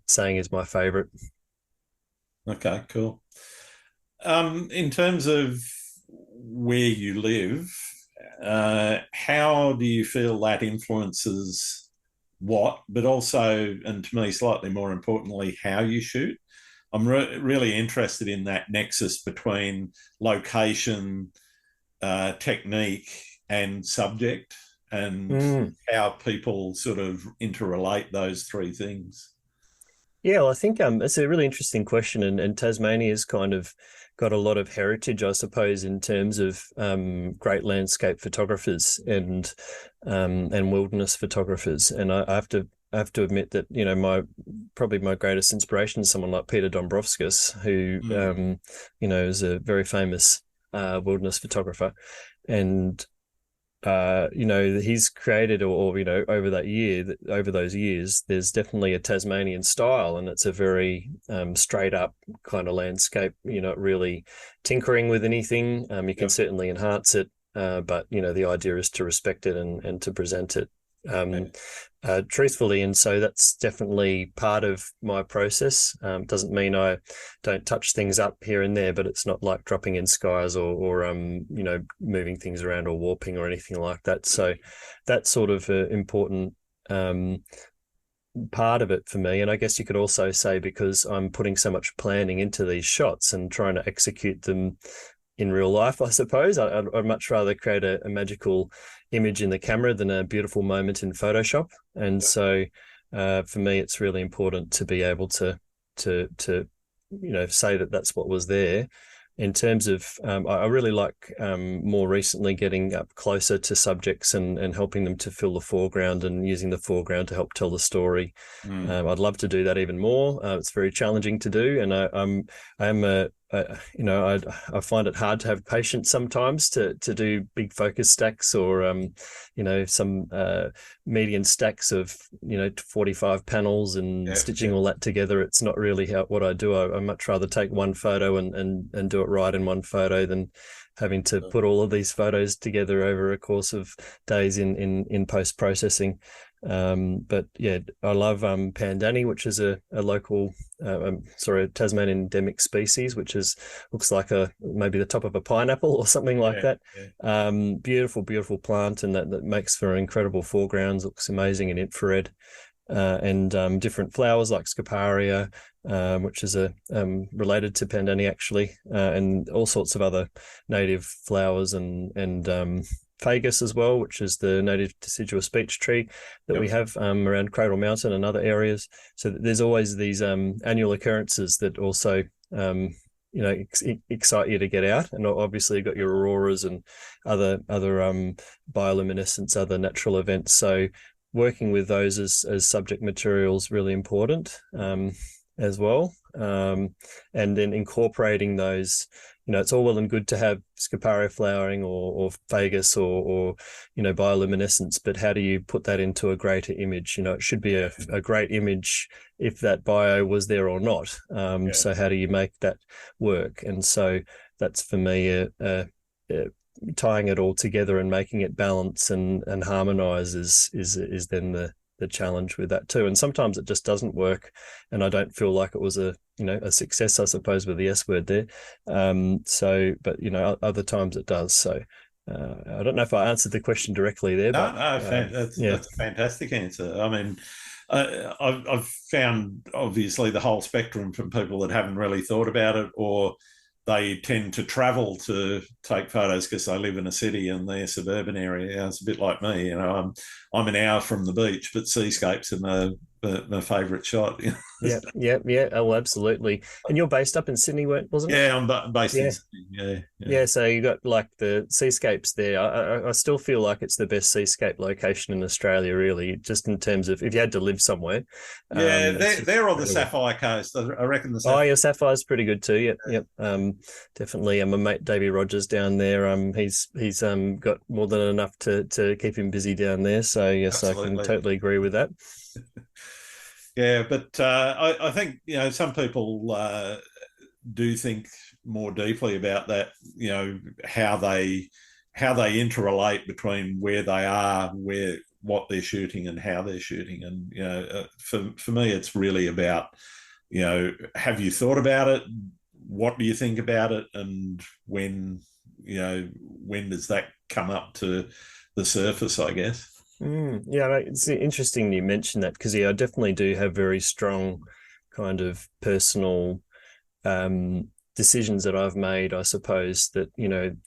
saying is my favorite. Okay, cool. In terms of where you live, how do you feel that influences what, but also, and to me, slightly more importantly, how you shoot? I'm really interested in that nexus between location, technique, and subject, and Mm. how people sort of interrelate those three things. Yeah, well, I think it's a really interesting question, and Tasmania's kind of got a lot of heritage, I suppose, in terms of great landscape photographers and wilderness photographers. And I have to admit that probably my greatest inspiration is someone like Peter Dombrovskis, who Mm, is a very famous wilderness photographer, and he's created, or over those years, there's definitely a Tasmanian style, and it's a very straight up kind of landscape. You're not really tinkering with anything. You can yep. certainly enhance it, but the idea is to respect it and to present it truthfully. And so that's definitely part of my process. Doesn't mean I don't touch things up here and there, but it's not like dropping in skies or moving things around or warping or anything like that. So that's sort of an important part of it for me. And I guess you could also say, because I'm putting so much planning into these shots and trying to execute them in real life, I suppose I'd much rather create a magical image in the camera than a beautiful moment in Photoshop. And so for me, it's really important to be able to say that that's what was there. In terms of, I really like more recently getting up closer to subjects and helping them to fill the foreground and using the foreground to help tell the story. I'd love to do that even more. It's very challenging to do, and I find it hard to have patience sometimes to do big focus stacks or some median stacks of 45 panels and stitching all that together. It's not really what I do. I much rather take one photo and do it right in one photo than having to put all of these photos together over a course of days in post processing. But yeah, I love Pandani, which is a local, Tasmanian endemic species, which looks like maybe the top of a pineapple or something like that. Yeah. Beautiful plant, and that makes for incredible foregrounds. Looks amazing in infrared. And different flowers like Scoparia, which is related to Pandani actually, and all sorts of other native flowers and Fagus as well, which is the native deciduous beech tree that we have around Cradle Mountain and other areas. So there's always these annual occurrences that also excite you to get out. And obviously you've got your auroras and other bioluminescence, other natural events. So working with those as subject material is really important as well. And then incorporating those, it's all well and good to have Scoparia flowering or Fagus or bioluminescence, but how do you put that into a greater image? It should be a great image if that bio was there or not. So how do you make that work? And so that's for me tying it all together and making it balance and harmonize is then the challenge with that too. And sometimes it just doesn't work, and I don't feel like it was a success, I suppose, with the S word there. But other times it does. So I don't know if I answered the question directly there. That's a fantastic answer. I mean, I've found obviously the whole spectrum from people that haven't really thought about it, or they tend to travel to take photos because they live in a city and they're suburban area. It's a bit like me. I'm an hour from the beach, but seascapes are my favourite shot. Yeah. Oh, absolutely. And you're based up in Sydney, wasn't it? Yeah, I'm based in Sydney. Yeah. So you got like the seascapes there. I still feel like it's the best seascape location in Australia, really, just in terms of if you had to live somewhere. Yeah, they're on the Sapphire Coast. I reckon the Sapphire. Oh, yeah, Sapphire's pretty good too. Yep. Definitely. My mate Davey Rogers down there. He's got more than enough to keep him busy down there. So yes, absolutely. I can totally agree with that. Yeah, but I think some people do think more deeply about that. How they interrelate between where they are, what they're shooting, and how they're shooting. And for me, it's really about have you thought about it? What do you think about it? And when does that come up to the surface, I guess? Yeah, it's interesting you mentioned that, because I definitely do have very strong kind of personal decisions that I've made, I suppose, that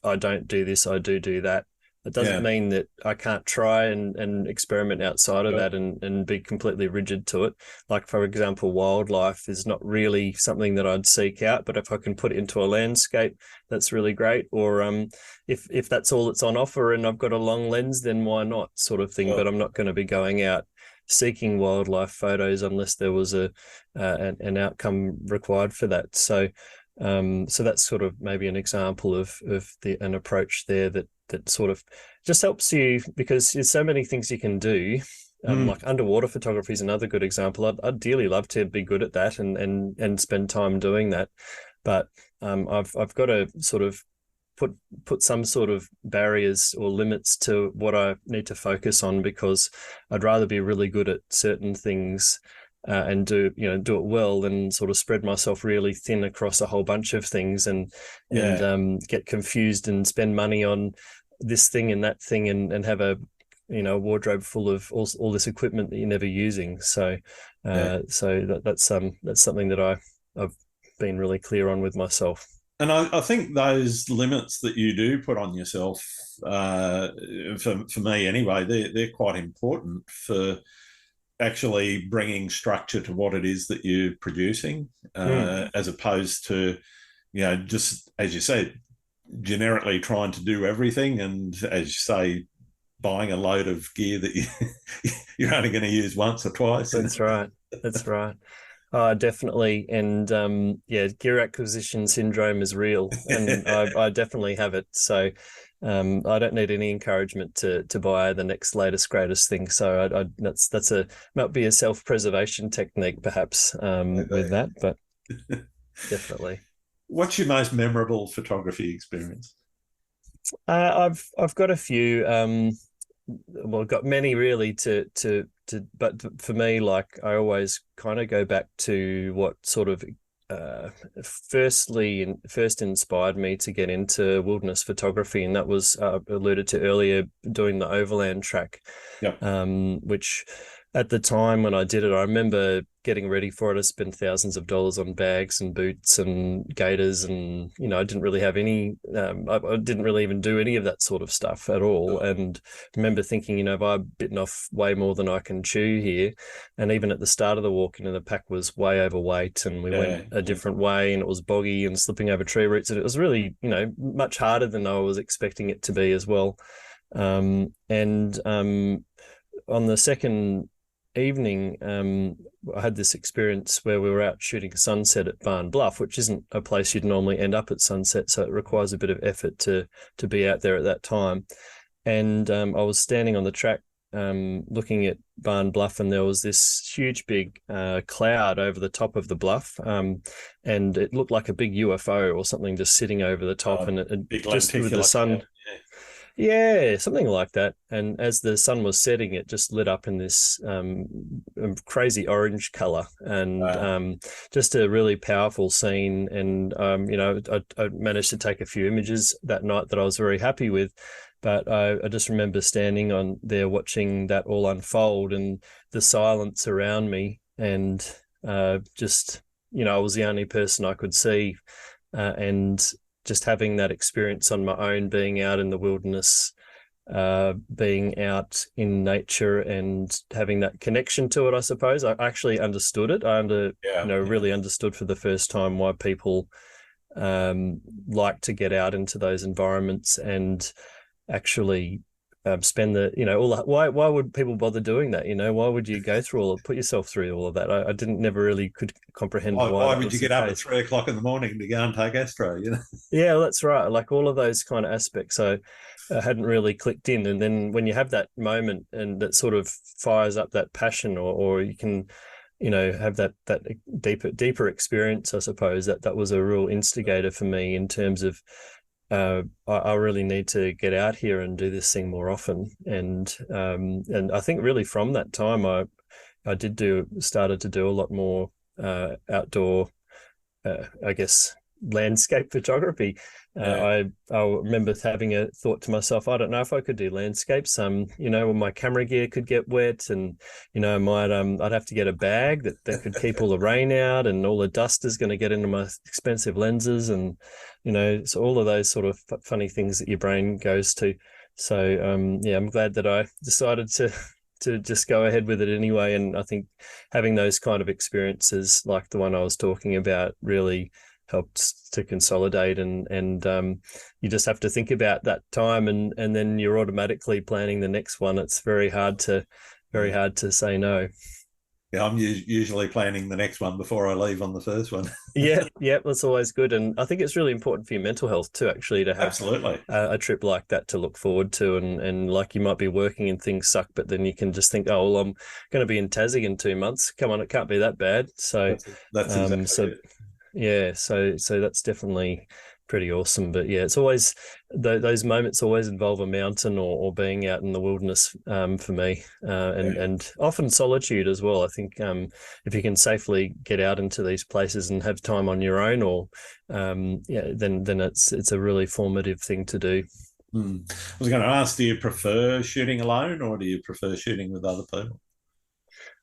I don't do this, I do that. It doesn't mean that I can't try and experiment outside of that and be completely rigid to it. Like, for example, wildlife is not really something that I'd seek out, but if I can put it into a landscape, that's really great. Or if that's all that's on offer and I've got a long lens, then why not, sort of thing. But I'm not going to be going out seeking wildlife photos unless there was an outcome required for that. So that's sort of maybe an example of an approach there that sort of just helps you, because there's so many things you can do. Like underwater photography is another good example. I'd dearly love to be good at that and spend time doing that, but I've got to sort of put some sort of barriers or limits to what I need to focus on, because I'd rather be really good at certain things and do it well than sort of spread myself really thin across a whole bunch of things and get confused and spend money on this thing and that thing and have a wardrobe full of all this equipment that you're never using. So that's something that I've been really clear on with myself. And I think those limits that you do put on yourself, for me anyway, they're quite important for actually bringing structure to what it is that you're producing, as opposed to, just as you said, generically trying to do everything, and as you say, buying a load of gear that you're only going to use once or twice. That's right. Definitely. And gear acquisition syndrome is real, and I definitely have it. So I don't need any encouragement to buy the next latest greatest thing. So that's might be a self-preservation technique perhaps with that, but definitely. What's your most memorable photography experience? I've got a few. I've got many really but for me, like, I always kind of go back to what sort of first inspired me to get into wilderness photography, and that was alluded to earlier, doing the overland track. Yep. Which at the time when I did it, I remember getting ready for it. I spent thousands of dollars on bags and boots and gaiters, and I didn't really have any. I didn't really even do any of that sort of stuff at all. And I remember thinking, have I bitten off way more than I can chew here? And even at the start of the walk, the pack was way overweight, and we went a different way, and it was boggy and slipping over tree roots, and it was really, much harder than I was expecting it to be as well. On the second evening, I had this experience where we were out shooting sunset at Barn Bluff, which isn't a place you'd normally end up at sunset, so it requires a bit of effort to be out there at that time. And I was standing on the track looking at Barn Bluff, and there was this huge big cloud over the top of the bluff, and it looked like a big UFO or something just sitting over the top, and it just with the sun. Yeah, something like that. And as the sun was setting, it just lit up in this crazy orange color, and just a really powerful scene. And I managed to take a few images that night that I was very happy with. But I just remember standing on there watching that all unfold, and the silence around me, and I was the only person I could see, and just having that experience on my own, being out in the wilderness, being out in nature, and having that connection to it. I suppose I actually understood it. Really understood for the first time why people like to get out into those environments and actually spend why would people bother doing that? Why would you go through put yourself through all of that? I never really could comprehend why would you get up at 3 o'clock in the morning to go and take astro? Yeah, well, that's right. Like all of those kind of aspects, I hadn't really clicked in. And then when you have that moment and that sort of fires up that passion, or you can have that deeper experience, I suppose that was a real instigator for me in terms of I really need to get out here and do this thing more often. And I think really from that time, I started to do a lot more outdoor, I guess, landscape photography. I remember having a thought to myself, I don't know if I could do landscapes. When my camera gear could get wet, and I'd have to get a bag that could keep all the rain out, and all the dust is going to get into my expensive lenses, and so all of those sort of funny things that your brain goes to. So I'm glad that I decided to just go ahead with it anyway. And I think having those kind of experiences like the one I was talking about really helped to consolidate, and you just have to think about that time, and then you're automatically planning the next one. It's very hard to say no. Yeah, I'm usually planning the next one before I leave on the first one. yeah, that's always good. And I think it's really important for your mental health too, actually, to have absolutely a trip like that to look forward to. And like, you might be working and things suck, but then you can just think, oh, well, I'm going to be in Tassie in 2 months. Come on, it can't be that bad. So that's exactly it. Yeah, so that's definitely pretty awesome. But yeah, it's always those moments always involve a mountain or being out in the wilderness for me, and often solitude as well. I think if you can safely get out into these places and have time on your own, or then it's a really formative thing to do. I was going to ask, do you prefer shooting alone or do you prefer shooting with other people?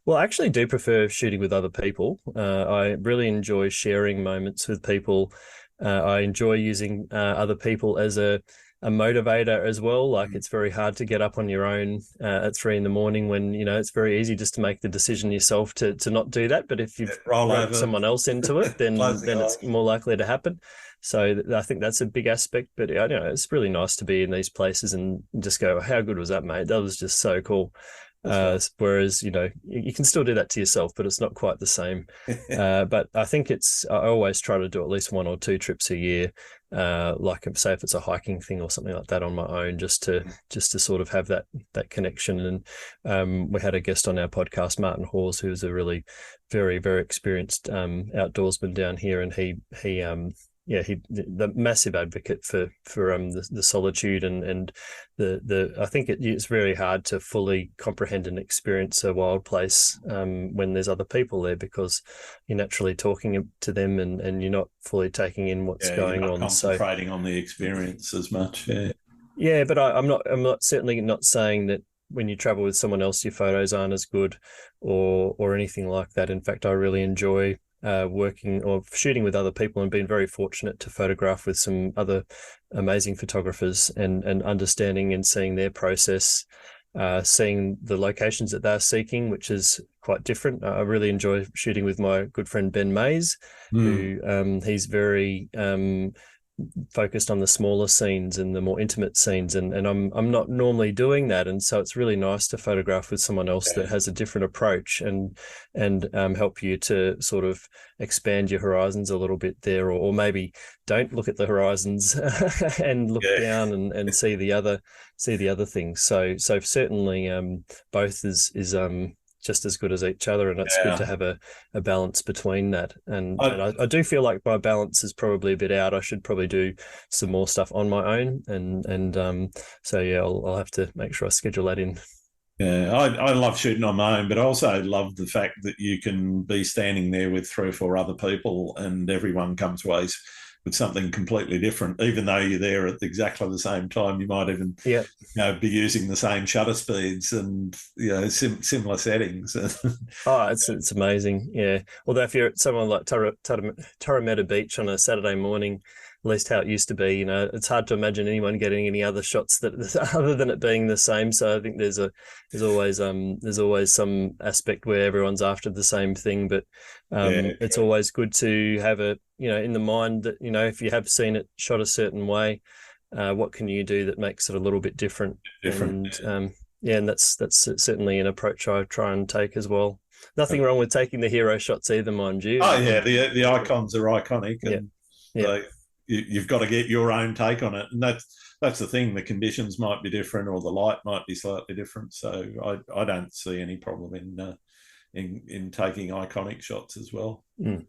Well, I actually do prefer shooting with other people. I really enjoy sharing moments with people. I enjoy using other people as a motivator as well. Like it's very hard to get up on your own at 3 a.m. when, it's very easy just to make the decision yourself to not do that. But if you've roped someone else into it, then it's more likely to happen. So I think that's a big aspect. But it's really nice to be in these places and just go, how good was that, mate? That was just so cool. Whereas, you can still do that to yourself, but it's not quite the same. But I think I always try to do at least 1 or 2 trips a year, like say if it's a hiking thing or something like that on my own, just to sort of have that connection. And we had a guest on our podcast, Martin Hawes, who's a really very, very experienced outdoorsman down here, and he the massive advocate for the solitude and the I think it's very hard to fully comprehend and experience a wild place when there's other people there, because you're naturally talking to them and you're not fully taking in what's going you're not on. Concentrating on the experience as much. Yeah, but I'm not certainly not saying that when you travel with someone else, your photos aren't as good or anything like that. In fact, I really enjoy working or shooting with other people, and been very fortunate to photograph with some other amazing photographers and understanding and seeing their process, seeing the locations that they're seeking, which is quite different. I really enjoy shooting with my good friend Ben Mays, who he's very focused on the smaller scenes and the more intimate scenes, and I'm not normally doing that, and so it's really nice to photograph with someone else that has a different approach and help you to sort of expand your horizons a little bit there, or maybe don't look at the horizons and look down and see the other things. So certainly both is just as good as each other, and it's good to have a balance between that. And I do feel like my balance is probably a bit out. I should probably do some more stuff on my own, and so I'll have to make sure I schedule that in. Yeah, I love shooting on my own, but I also love the fact that you can be standing there with 3 or 4 other people and everyone comes away with something completely different. Even though you're there at exactly the same time, you might even be using the same shutter speeds and similar settings. Oh, it's amazing. Yeah. Although if you're at someone like Turrametta Beach on a Saturday morning, at least how it used to be, it's hard to imagine anyone getting any other shots that other than it being the same. So I think there's always some aspect where everyone's after the same thing, but it's always good to have in the mind that, if you have seen it shot a certain way, what can you do that makes it a little bit different? And that's certainly an approach I try and take as well. Nothing wrong with taking the hero shots either, mind you. Oh yeah, the icons are iconic, and you've got to get your own take on it, and that's the thing. The conditions might be different, or the light might be slightly different. So I don't see any problem in taking iconic shots as well. Mm.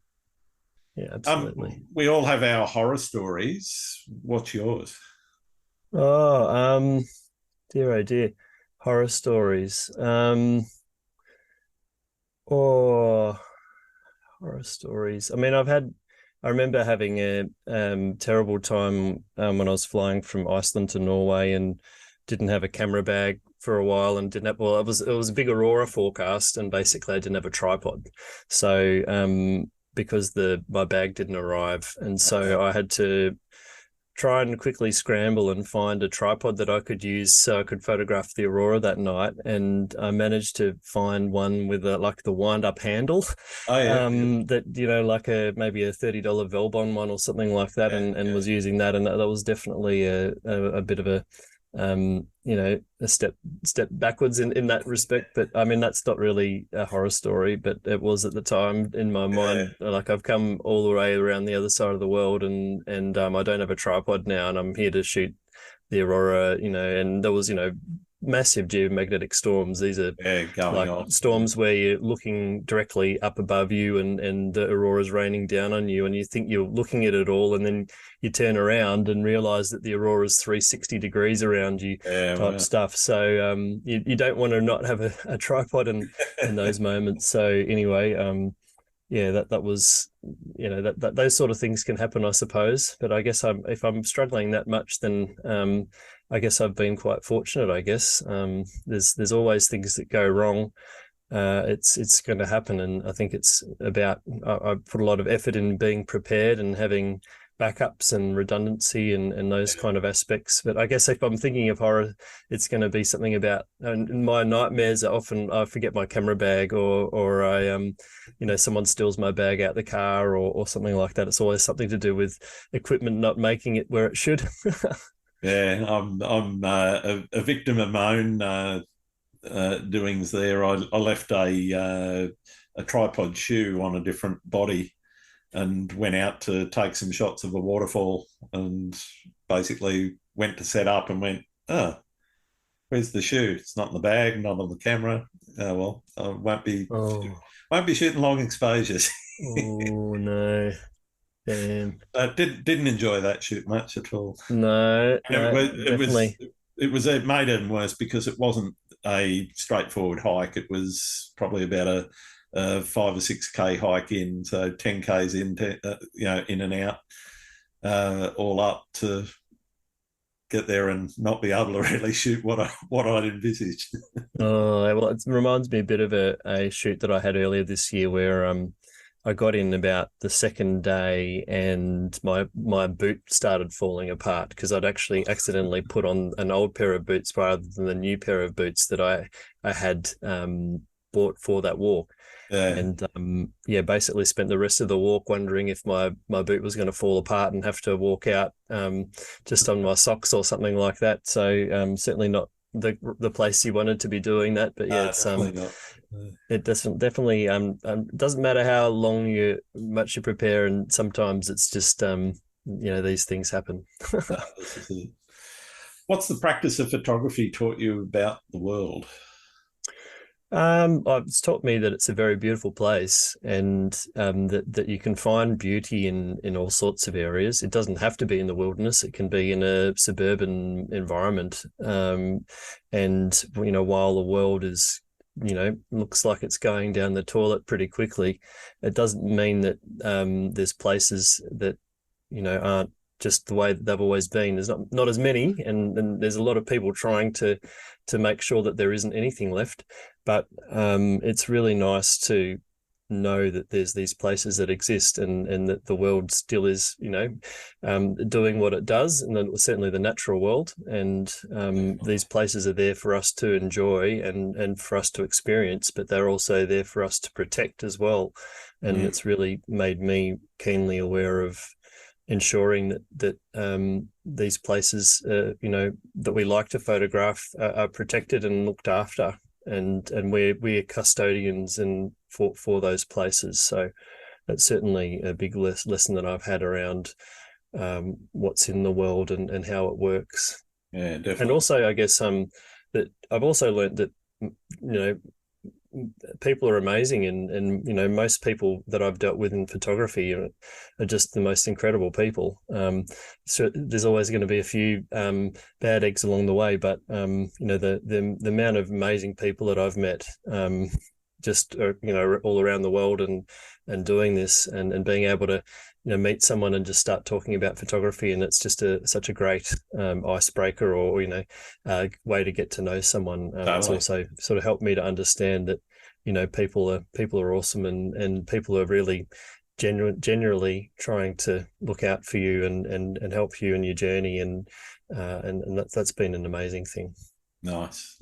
Yeah, absolutely. We all have our horror stories. What's yours? Oh, dear, oh dear. Horror stories. Horror stories. I mean, I remember having a terrible time when I was flying from Iceland to Norway and didn't have a camera bag for a while and didn't have, well, it was a big aurora forecast, and basically I didn't have a tripod. So because my bag didn't arrive, and so I had to try and quickly scramble and find a tripod that I could use so I could photograph the aurora that night. And I managed to find one with like the wind-up handle. That like maybe a $30 Velbon one or something like that, and was using that, and that was definitely a bit of a a step backwards in that respect. But I mean, that's not really a horror story, but it was at the time in my mind. Like, I've come all the way around the other side of the world, and I don't have a tripod now, and I'm here to shoot the aurora, and there was massive geomagnetic storms. These are going like on. storms where you're looking directly up above you and the aurora's raining down on you, and you think you're looking at it all, and then you turn around and realize that the aurora's 360 degrees around you, type stuff. So you don't want to not have a tripod in those moments. So anyway, yeah, that was, that those sort of things can happen, I suppose. But I guess if I'm struggling that much, then I guess I've been quite fortunate. I guess there's always things that go wrong. It's going to happen, and I think it's about I put a lot of effort in being prepared and having backups and redundancy and those kind of aspects. But I guess if I'm thinking of horror, it's going to be something about, and my nightmares are often I forget my camera bag, or I someone steals my bag out the car, or something like that. It's always something to do with equipment not making it where it should. Yeah, I'm a victim of my own doings there. I left a tripod shoe on a different body and went out to take some shots of a waterfall, and basically went to set up and went, oh, where's the shoe? It's not in the bag, not on the camera. Oh well, I won't be shooting long exposures. Oh no. Damn. Didn't enjoy that shoot much at all. No, It definitely. it made it worse because it wasn't a straightforward hike. It was probably about a 5 or 6K hike in, so 10Ks in and out, all up to get there and not be able to really shoot what I'd envisaged. Oh, well, it reminds me a bit of a shoot that I had earlier this year where I got in about the second day and my boot started falling apart because I'd actually accidentally put on an old pair of boots rather than the new pair of boots that I had bought for that walk. Yeah. And basically spent the rest of the walk wondering if my boot was going to fall apart and have to walk out just on my socks or something like that. So certainly not the place you wanted to be doing that. But yeah, it's definitely not. it doesn't definitely doesn't matter how much you prepare, and sometimes it's just these things happen. What's the practice of photography taught you about the world? It's taught me that it's a very beautiful place, and that you can find beauty in all sorts of areas. It doesn't have to be in the wilderness. It can be in a suburban environment. And while the world is, looks like it's going down the toilet pretty quickly, it doesn't mean that there's places that aren't just the way that they've always been. There's not as many, and there's a lot of people trying to make sure that there isn't anything left. But it's really nice to know that there's these places that exist, and that the world still is, doing what it does, and certainly the natural world. And these places are there for us to enjoy and for us to experience, but they're also there for us to protect as well. And it's really made me keenly aware of ensuring that these places, that we like to photograph, are protected and looked after, and we're custodians and for those places. So that's certainly a big lesson that I've had around what's in the world and how it works. Yeah, definitely. And also, I guess that I've also learned that people are amazing, and most people that I've dealt with in photography are just the most incredible people. So there's always going to be a few bad eggs along the way, but the amount of amazing people that I've met just all around the world and doing this and being able to meet someone and just start talking about photography, and it's just such a great icebreaker, or way to get to know someone. It's also sort of helped me to understand that people are awesome, and people are really genuinely trying to look out for you and help you in your journey, and that's been an amazing thing. Nice.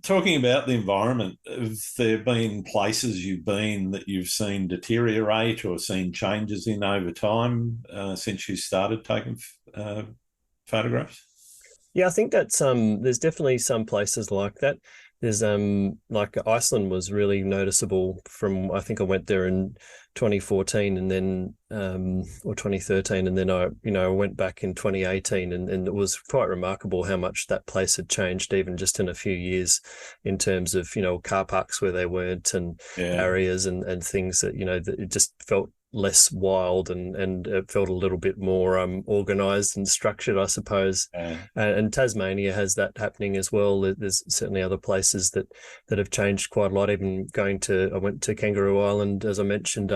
Talking about the environment, have there been places you've been that you've seen deteriorate or seen changes in over time since you started taking photographs? Yeah, I think that's there's definitely some places like that. there's like Iceland was really noticeable from, I think I went there in 2014 and then or 2013, and then I went back in 2018, and it was quite remarkable how much that place had changed even just in a few years, in terms of car parks where they weren't, and areas and things that that it just felt less wild, and it felt a little bit more organized and structured, I suppose. And Tasmania has that happening as well. There's certainly other places that have changed quite a lot. Even I went to Kangaroo Island, as I mentioned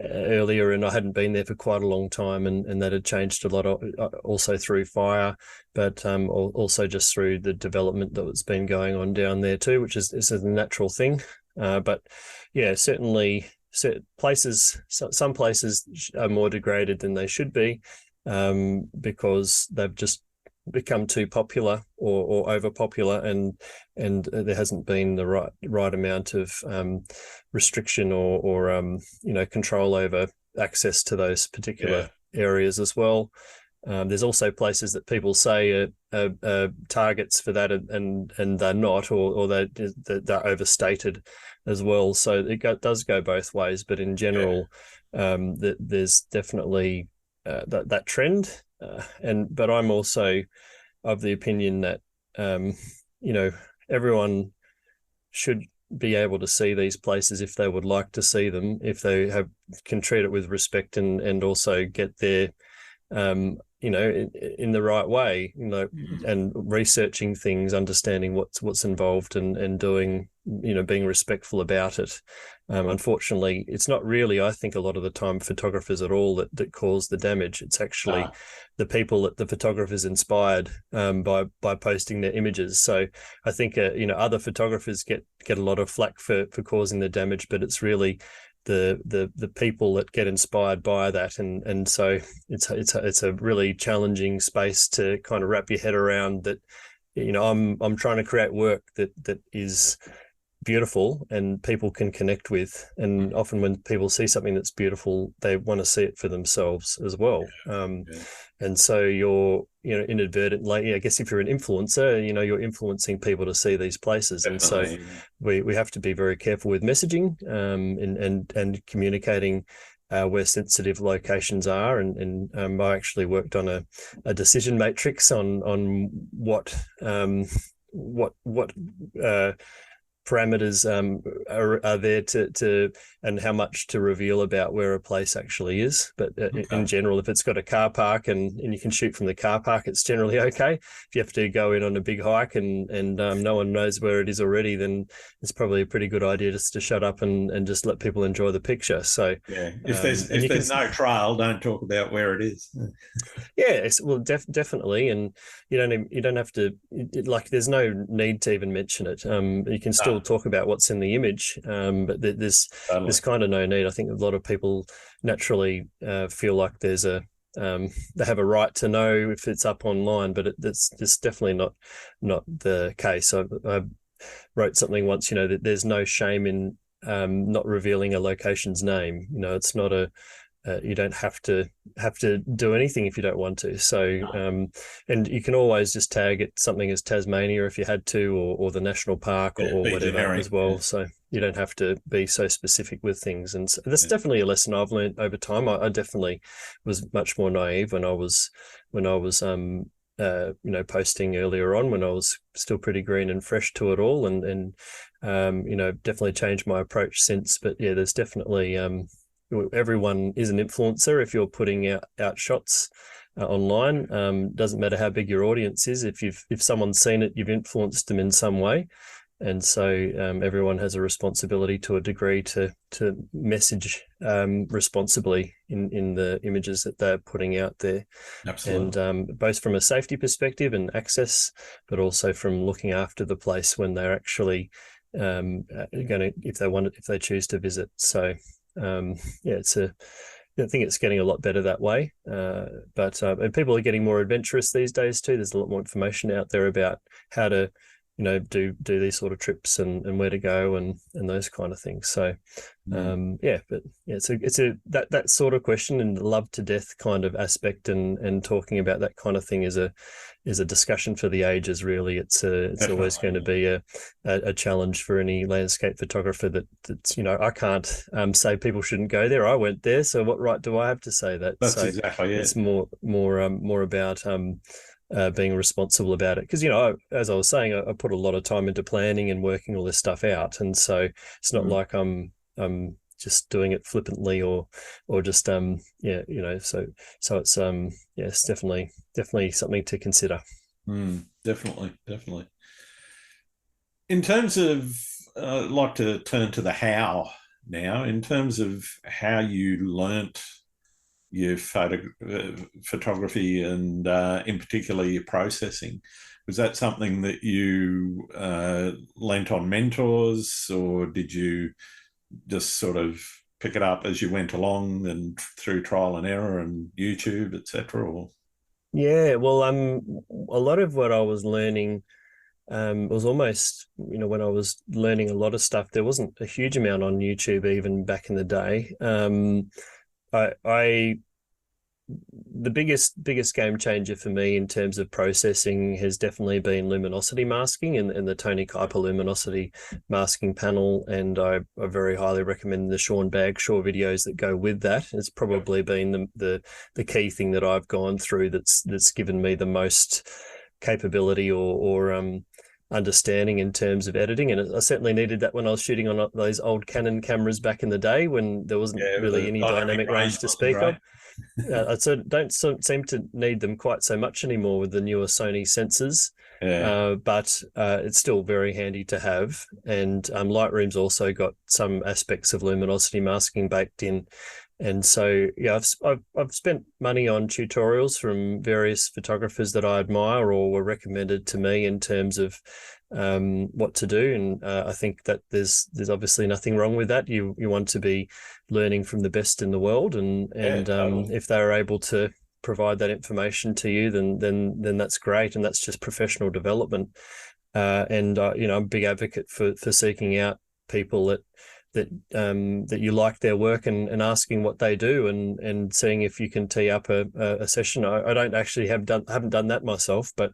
earlier, and I hadn't been there for quite a long time, and that had changed a lot, also through fire, but also just through the development that's been going on down there too, which is a natural thing. But yeah, certainly some places are more degraded than they should be, because they've just become too popular or overpopular, and there hasn't been the right amount of restriction or control over access to those particular areas as well. There's also places that people say are targets for that, and they're not, or they're overstated as well. So it does go both ways. But in general, there's definitely that trend. But I'm also of the opinion that everyone should be able to see these places if they would like to see them, if they can treat it with respect, and also get there in the right way, and researching things, understanding what's involved, and doing, being respectful about it. Unfortunately, it's not really, I think, a lot of the time photographers at all that cause the damage. It's actually the people that the photographers inspired by posting their images. So I think other photographers get a lot of flack for causing the damage, but it's really the people that get inspired by that, and so it's a really challenging space to kind of wrap your head around. That I'm trying to create work that is beautiful and people can connect with, and often when people see something that's beautiful, they want to see it for themselves as well. And so you're inadvertently, I guess, if you're an influencer, you're influencing people to see these places. Definitely. And so we have to be very careful with messaging, and communicating where sensitive locations are. And I actually worked on a decision matrix on what parameters are there to and how much to reveal about where a place actually is. But in general, if it's got a car park and you can shoot from the car park, it's generally okay. If you have to go in on a big hike and no one knows where it is already, then it's probably a pretty good idea just to shut up and just let people enjoy the picture. So if there's no trail, don't talk about where it is. Definitely, and you don't have to, there's no need to even mention it. You can still talk about what's in the image, but there's kind of no need. I think a lot of people naturally feel like there's they have a right to know if it's up online, but it's definitely not the case. I wrote something once, that there's no shame in not revealing a location's name. It's not you don't have to do anything if you don't want to. So, and you can always just tag it something as Tasmania if you had to, or the national park, or whatever generic, as well. Yeah. So you don't have to be so specific with things. And so that's definitely a lesson I've learned over time. I definitely was much more naive when I was posting earlier on, when I was still pretty green and fresh to it all, and definitely changed my approach since. But yeah, there's definitely everyone is an influencer if you're putting out shots online. Doesn't matter how big your audience is. If someone's seen it, you've influenced them in some way. And so everyone has a responsibility to a degree to message responsibly in the images that they're putting out there. Absolutely. And both from a safety perspective and access, but also from looking after the place when they're actually if they choose to visit. So I think it's getting a lot better that way. But and people are getting more adventurous these days too. There's a lot more information out there about how to do these sort of trips and where to go and those kind of things. So it's a that sort of question and love to death kind of aspect, and talking about that kind of thing is a discussion for the ages. Really, it's always going to be a challenge for any landscape photographer. That's I can't say people shouldn't go there. I went there, so what right do I have to say that? That's so exactly it. It's more about being responsible about it, because as I was saying, I put a lot of time into planning and working all this stuff out, and so it's not like I'm just doing it flippantly or just so it's it's definitely something to consider. Definitely. In terms of, I'd like to turn to the how now. In terms of how you learnt your photography and in particular your processing, was that something that you lent on mentors, or did you just sort of pick it up as you went along and through trial and error and YouTube, etc.? Or Yeah, well, a lot of what I was learning was almost, when I was learning a lot of stuff, there wasn't a huge amount on YouTube even back in the day. I the biggest game changer for me in terms of processing has definitely been luminosity masking and the Tony Kuiper luminosity masking panel, and I very highly recommend the Sean Bagshaw videos that go with that. It's probably been the key thing that I've gone through that's given me the most capability or understanding in terms of editing, and I certainly needed that when I was shooting on those old Canon cameras back in the day when there wasn't really any dynamic range to speak of. I don't seem to need them quite so much anymore with the newer Sony sensors, but it's still very handy to have. And Lightroom's also got some aspects of luminosity masking baked in. And so, I've spent money on tutorials from various photographers that I admire or were recommended to me in terms of what to do. And I think that there's obviously nothing wrong with that. You want to be learning from the best in the world, and totally. If they're able to provide that information to you, then that's great, and that's just professional development. I'm a big advocate for seeking out people that you like their work and asking what they do and seeing if you can tee up a session. I don't actually haven't done that myself, but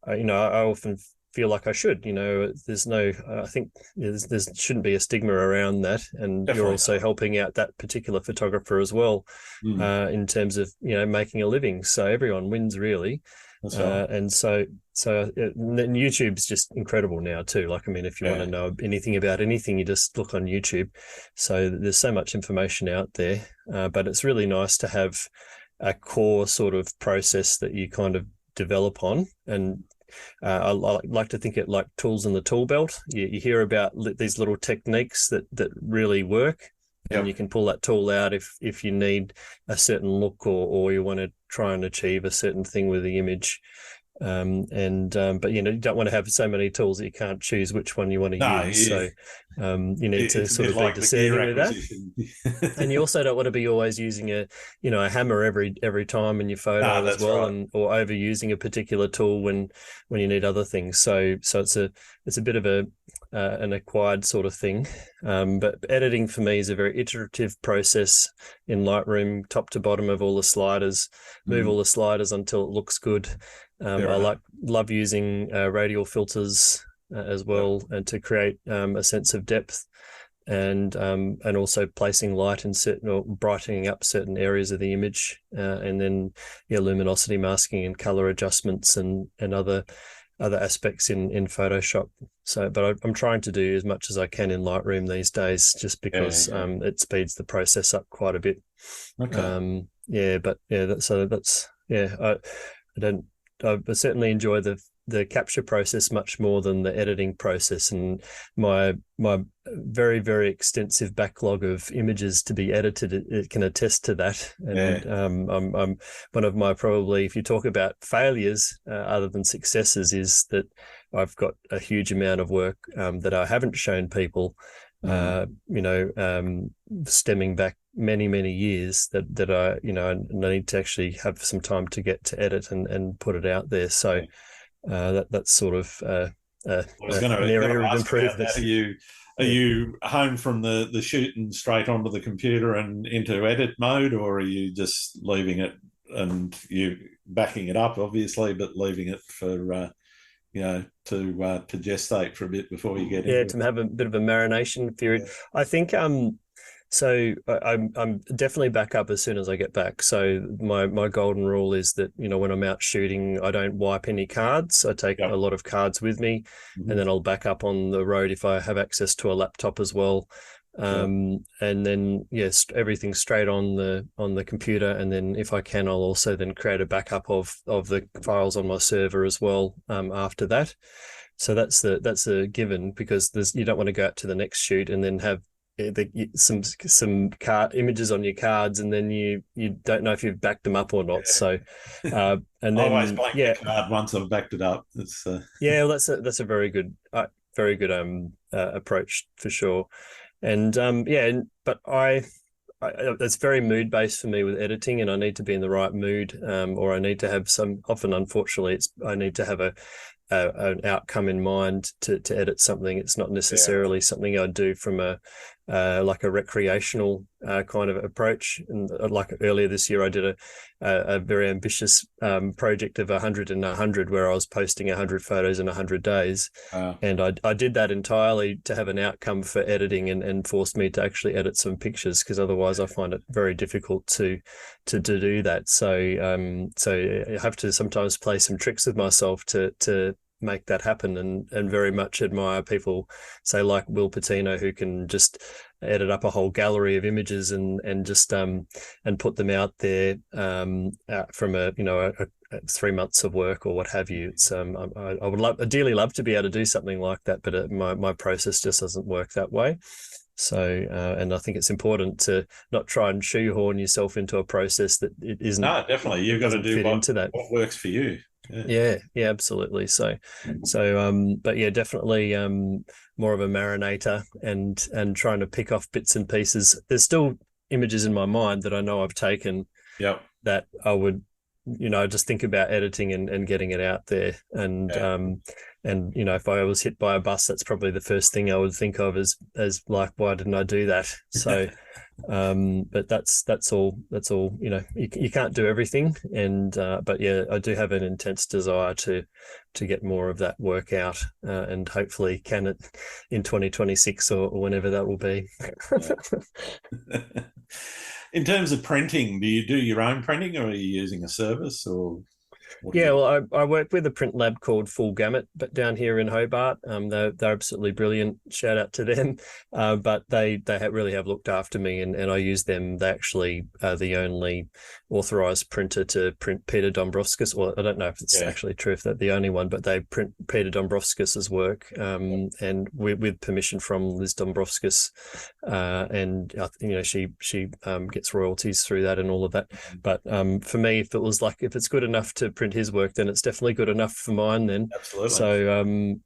I often feel like I should. There's no, I think there shouldn't be a stigma around that, and definitely. You're also helping out that particular photographer as well, in terms of making a living. So everyone wins really. That's right. And YouTube's just incredible now too. Like, I mean, if you want to know anything about anything, you just look on YouTube. So there's so much information out there, but it's really nice to have a core sort of process that you kind of develop on. And I like to think it like tools in the tool belt. You hear about these little techniques that really work. And you can pull that tool out if you need a certain look or you want to try and achieve a certain thing with the image. But you don't want to have so many tools that you can't choose which one you want to use. So you need to sort of be discerning with that. And you also don't want to be always using a hammer every time in your photo as well, right. Or overusing a particular tool when you need other things. So it's a bit of an acquired sort of thing. But editing for me is a very iterative process in Lightroom, top to bottom of all the sliders, move all the sliders until it looks good. I love using radial filters as well, and to create a sense of depth, and also placing light in certain or brightening up certain areas of the image, and then luminosity masking and color adjustments and other aspects in Photoshop. So, but I'm trying to do as much as I can in Lightroom these days, just because it speeds the process up quite a bit. Okay. I certainly enjoy the capture process much more than the editing process, and my very, very extensive backlog of images to be edited, it can attest to that. And I'm one of my, probably, if you talk about failures other than successes, is that I've got a huge amount of work that I haven't shown people, stemming back many years that I need to actually have some time to get to edit and put it out there. So that's sort of I was going an to area of ask about improvement. that. Are you home from the shoot and straight onto the computer and into edit mode, or are you just leaving it and you backing it up, obviously, but leaving it for to gestate for a bit before you get into it? To have a bit of a marination period. Yeah. I think so I'm definitely back up as soon as I get back. So my golden rule is that, when I'm out shooting, I don't wipe any cards. I take a lot of cards with me, and then I'll back up on the road if I have access to a laptop as well. And then yes, everything's straight on the computer, and then if I can, I'll also then create a backup of the files on my server as well after that. So that's a given, because you don't want to go out to the next shoot and then have some card images on your cards, and then you don't know if you've backed them up or not. Yeah. So and then I always blank the card once I've backed it up. It's well, that's a very good approach for sure. And but it's very mood based for me with editing, and I need to be in the right mood, or I need to have often, unfortunately, I need to have an outcome in mind to edit something. It's not necessarily something I do from a recreational kind of approach. And like earlier this year, I did a very ambitious project of 100 in 100, where I was posting 100 photos in 100 days. And I did that entirely to have an outcome for editing, and forced me to actually edit some pictures, because otherwise I find it very difficult to do that. So I have to sometimes play some tricks with myself to make that happen, and very much admire people, say like Will Patino, who can just edit up a whole gallery of images and just and put them out there from a 3 months of work or what have you. It's I would ideally love to be able to do something like that, but my process just doesn't work that way. So, and I think it's important to not try and shoehorn yourself into a process that it isn't. No, definitely. You've got to do what works for you. Yeah, absolutely. So, but yeah, definitely more of a marinator, and trying to pick off bits and pieces. There's still images in my mind that I know I've taken that I would, just think about editing and getting it out there. And if I was hit by a bus, that's probably the first thing I would think of as like, why didn't I do that? So but that's all you can't do everything, and but yeah, I do have an intense desire to get more of that work out, and hopefully can it in 2026 or whenever that will be. In terms of printing, do you do your own printing, or are you using a service, or? Well, I work with a print lab called Full Gamut, but down here in Hobart. They're absolutely brilliant. Shout out to them. But they really have looked after me, and I use them. They actually are the only authorised printer to print Peter Dombrovskis. Well, I don't know if it's actually true if they're the only one, but they print Peter Dombrovskis's work, and with permission from Liz Dombrovskis, and she gets royalties through that and all of that. But for me, if it's good enough to print his work, then it's definitely good enough for mine then. Absolutely.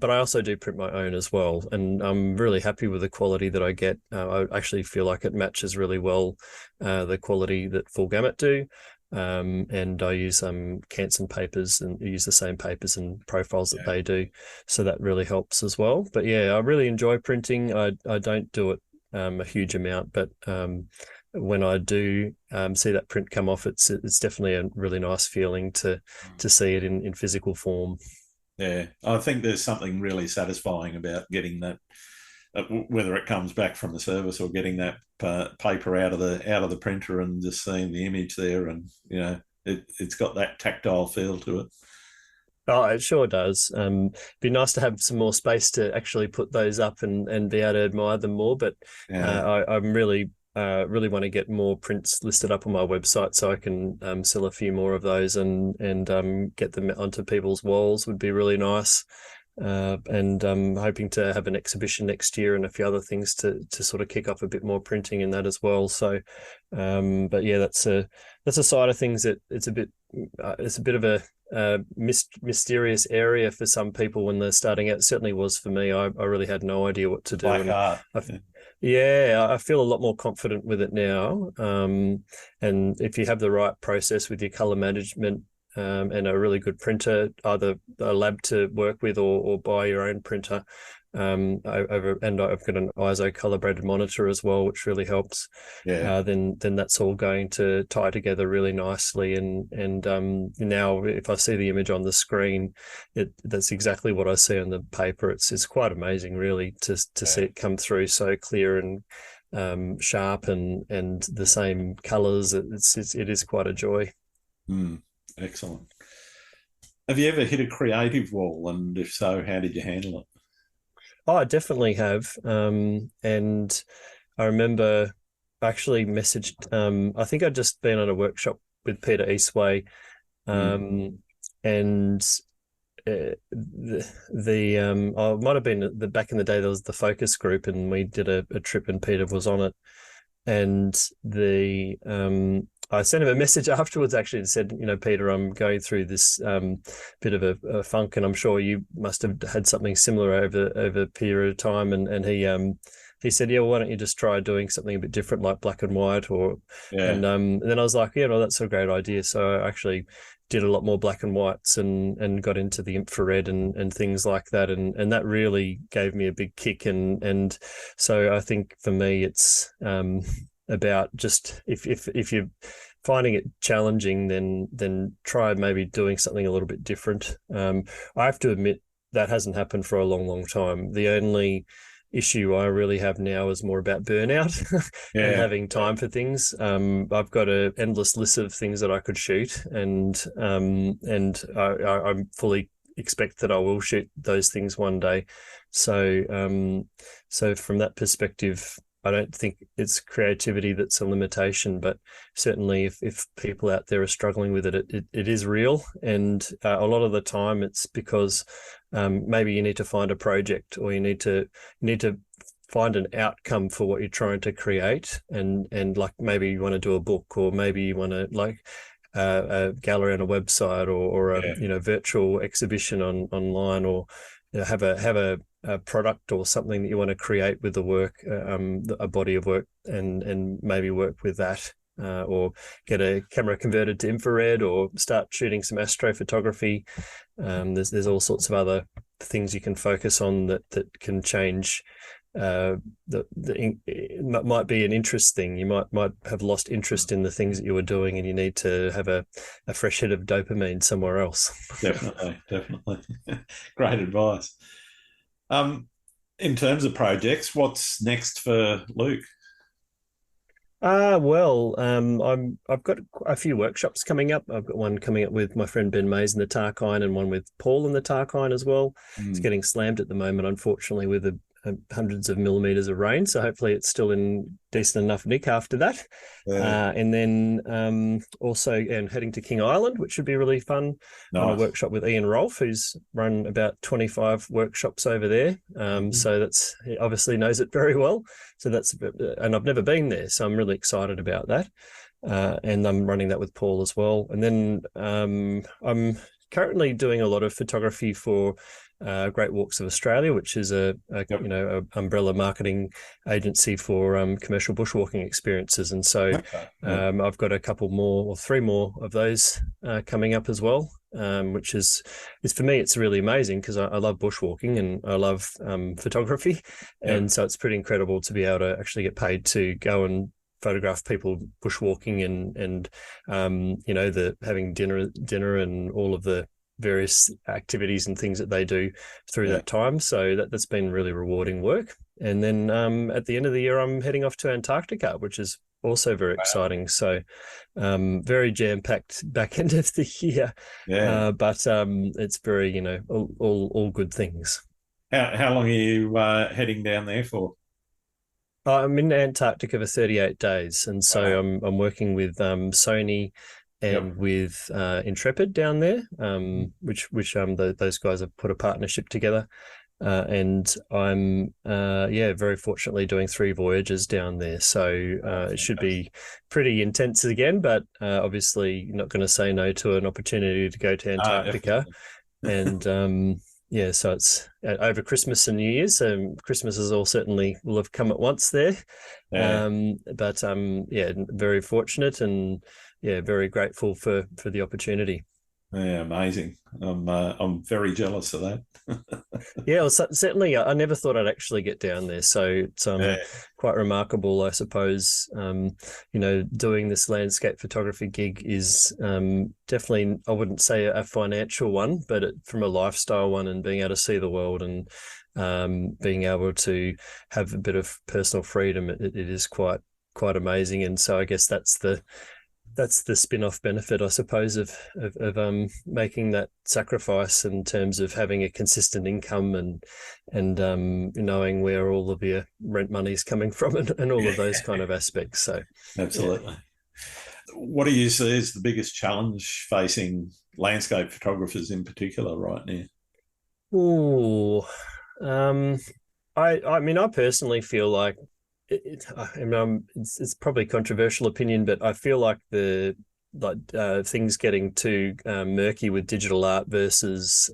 But I also do print my own as well, and I'm really happy with the quality that I get. I actually feel like it matches really well the quality that Full Gamut do. And I use Canson papers, and use the same papers and profiles that they do, so that really helps as well. But yeah, I really enjoy printing. I don't do it a huge amount, but when I do see that print come off, it's definitely a really nice feeling to see it in physical form. Yeah, I think there's something really satisfying about getting that, whether it comes back from the service or getting that paper out of the printer and just seeing the image there, and it's got that tactile feel to it. Oh, it sure does. Be nice to have some more space to actually put those up and be able to admire them more. But I'm really want to get more prints listed up on my website, so I can sell a few more of those and get them onto people's walls would be really nice. And I'm hoping to have an exhibition next year and a few other things to sort of kick off a bit more printing in that as well. So, but yeah, that's a side of things that it's a bit of a mysterious area for some people when they're starting out. It certainly was for me. I really had no idea what to do. I feel a lot more confident with it now. And if you have the right process with your color management, and a really good printer, either a lab to work with or buy your own printer. And I've got an ISO calibrated monitor as well, which really helps. Yeah. Then that's all going to tie together really nicely. And now if I see the image on the screen, that's exactly what I see on the paper. It's quite amazing, really, to see it come through so clear and sharp and the same colours. It is quite a joy. Excellent. Have you ever hit a creative wall, and if so, how did you handle it? Oh, I definitely have. And I remember I actually messaged, I think I'd just been on a workshop with Peter Eastway, and oh, it might have been back in the day, there was the focus group, and we did a trip, and Peter was on it. And I sent him a message afterwards, actually, and said, Peter, I'm going through this bit of a funk, and I'm sure you must have had something similar over a period of time. And he said, yeah, well, why don't you just try doing something a bit different, like black and white, and then I was like, yeah, no, that's a great idea. So I actually did a lot more black and whites and got into the infrared and things like that, and that really gave me a big kick. And so I think for me, it's about just if you're finding it challenging, then try maybe doing something a little bit different. I have to admit that hasn't happened for a long time. The only issue I really have now is more about burnout and having time for things. I've got an endless list of things that I could shoot, and I fully expect that I will shoot those things one day. So from that perspective, I don't think it's creativity that's a limitation, but certainly if people out there are struggling with it, it is real. And a lot of the time it's because maybe you need to find a project, or you need to find an outcome for what you're trying to create. And like maybe you want to do a book, or maybe you want to a gallery on a website, or a virtual exhibition online, or have a product or something that you want to create with the work, a body of work, and maybe work with that, or get a camera converted to infrared, or start shooting some astrophotography. There's all sorts of other things you can focus on that can change. It might be an interest thing. You might have lost interest in the things that you were doing, and you need to have a fresh hit of dopamine somewhere else. Definitely. Great advice. In terms of projects, what's next for Luke? I've got a few workshops coming up. I've got one coming up with my friend Ben Mays in the Tarkine, and one with Paul in the Tarkine as well. It's getting slammed at the moment, unfortunately, with hundreds of millimeters of rain. So hopefully it's still in decent enough nick after that. And then also heading to King Island, which should be really fun. Nice. On a workshop with Ian Rolfe, who's run about 25 workshops over there. So he obviously knows it very well. So and I've never been there, so I'm really excited about that. And I'm running that with Paul as well. And then I'm currently doing a lot of photography for Great Walks of Australia, which is a umbrella marketing agency for commercial bushwalking experiences. And so I've got a couple more, or three more of those coming up as well, which is for me, it's really amazing because I love bushwalking and I love photography. And so it's pretty incredible to be able to actually get paid to go and photograph people bushwalking and having dinner and all of the various activities and things that they do through that time. So that's been really rewarding work. And then at the end of the year, I'm heading off to Antarctica, which is also very exciting. So very jam-packed back end of the year. But it's very, all good things. How long are you heading down there for? I'm in Antarctica for 38 days. And so I'm working with Sony and with Intrepid down there, which those guys have put a partnership together. And I'm very fortunately doing 3 voyages down there. So it should be pretty intense again, but obviously not going to say no to an opportunity to go to Antarctica. And so it's over Christmas and New Year's. So Christmas will have come at once there. But very fortunate and very grateful for the opportunity. Yeah, amazing. I'm very jealous of that. Yeah, well, certainly. I never thought I'd actually get down there, so it's Yeah, quite remarkable, I suppose. Doing this landscape photography gig is definitely, I wouldn't say a financial one, but from a lifestyle one, and being able to see the world and being able to have a bit of personal freedom, it is quite amazing. And so I guess that's the spin-off benefit, I suppose, of making that sacrifice in terms of having a consistent income and knowing where all of your rent money is coming from and all of those kind of aspects. So, yeah. absolutely. What do you see as the biggest challenge facing landscape photographers in particular right now? Ooh, um, I mean, I personally feel like it's probably a controversial opinion, but I feel like things getting too murky with digital art versus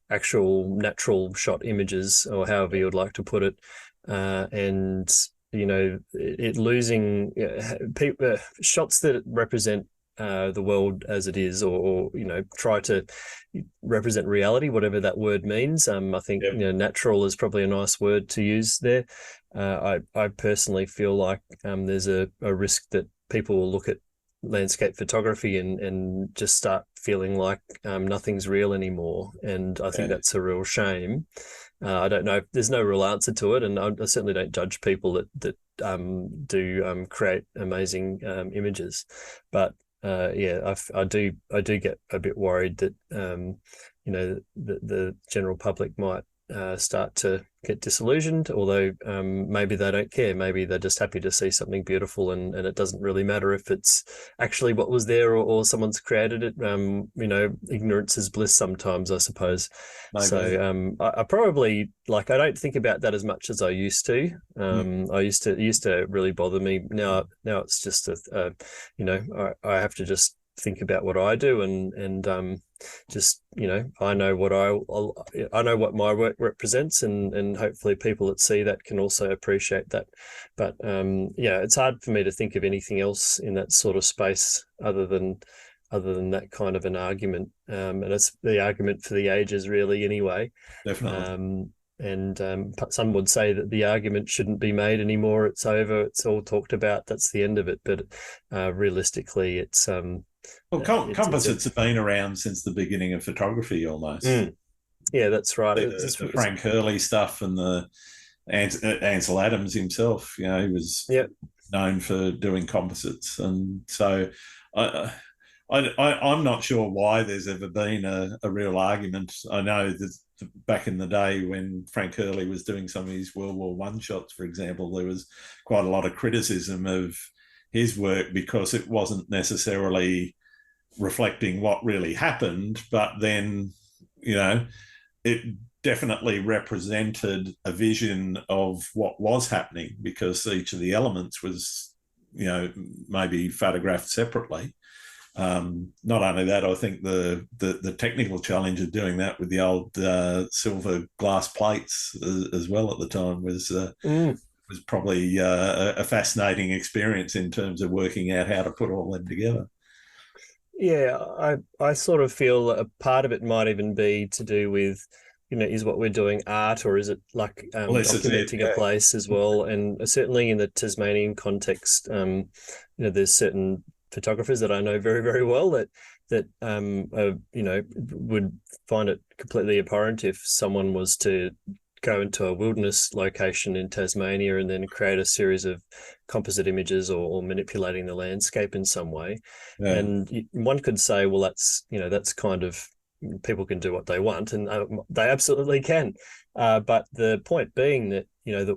actual natural shot images, or however you would like to put it, and it losing shots that represent the world as it is, or try to represent reality, whatever that word means. I think Yep. natural is probably a nice word to use there. I personally feel like there's a risk that people will look at landscape photography and just start feeling like nothing's real anymore, and I think Yeah, that's a real shame. I don't know. There's no real answer to it, and I certainly don't judge people that do create amazing images, but yeah, I do get a bit worried that the general public might start to get disillusioned, although maybe they don't care. Maybe they're just happy to see something beautiful, and it doesn't really matter if it's actually what was there, or someone's created it. Ignorance is bliss sometimes, I suppose. maybe. So I probably, like, I don't think about that as much as I used to. Mm. It used to really bother me. Now it's just I have to just think about what I do, and just I know what my work represents, and hopefully people that see that can also appreciate that. But yeah, it's hard for me to think of anything else in that sort of space other than that kind of an argument, and it's the argument for the ages, really, anyway. Definitely. And some would say that the argument shouldn't be made anymore. It's over. It's all talked about. That's the end of it. But realistically, Well, it's a composites have been around since the beginning of photography almost. yeah, that's right. The Frank Hurley stuff and the Ansel Adams himself, he was yeah, known for doing composites. And so I, I'm not sure why there's ever been a real argument. I know that back in the day when Frank Hurley was doing some of his World War One shots, for example, there was quite a lot of criticism of his work because it wasn't necessarily reflecting what really happened, but then, it definitely represented a vision of what was happening because each of the elements was, maybe photographed separately. Not only that, I think the technical challenge of doing that with the old silver glass plates as well at the time was probably a fascinating experience in terms of working out how to put all them together. yeah. I sort of feel a part of it might even be to do with, is what we're doing art, or is it like Well, this is it. documenting a Yeah. place as well? And certainly in the Tasmanian context, there's certain photographers that I know very, very well that would find it completely abhorrent if someone was to go into a wilderness location in Tasmania and then create a series of composite images, or manipulating the landscape in some way. Yeah. And one could say, well, that's kind of, people can do what they want, and they absolutely can. But the point being that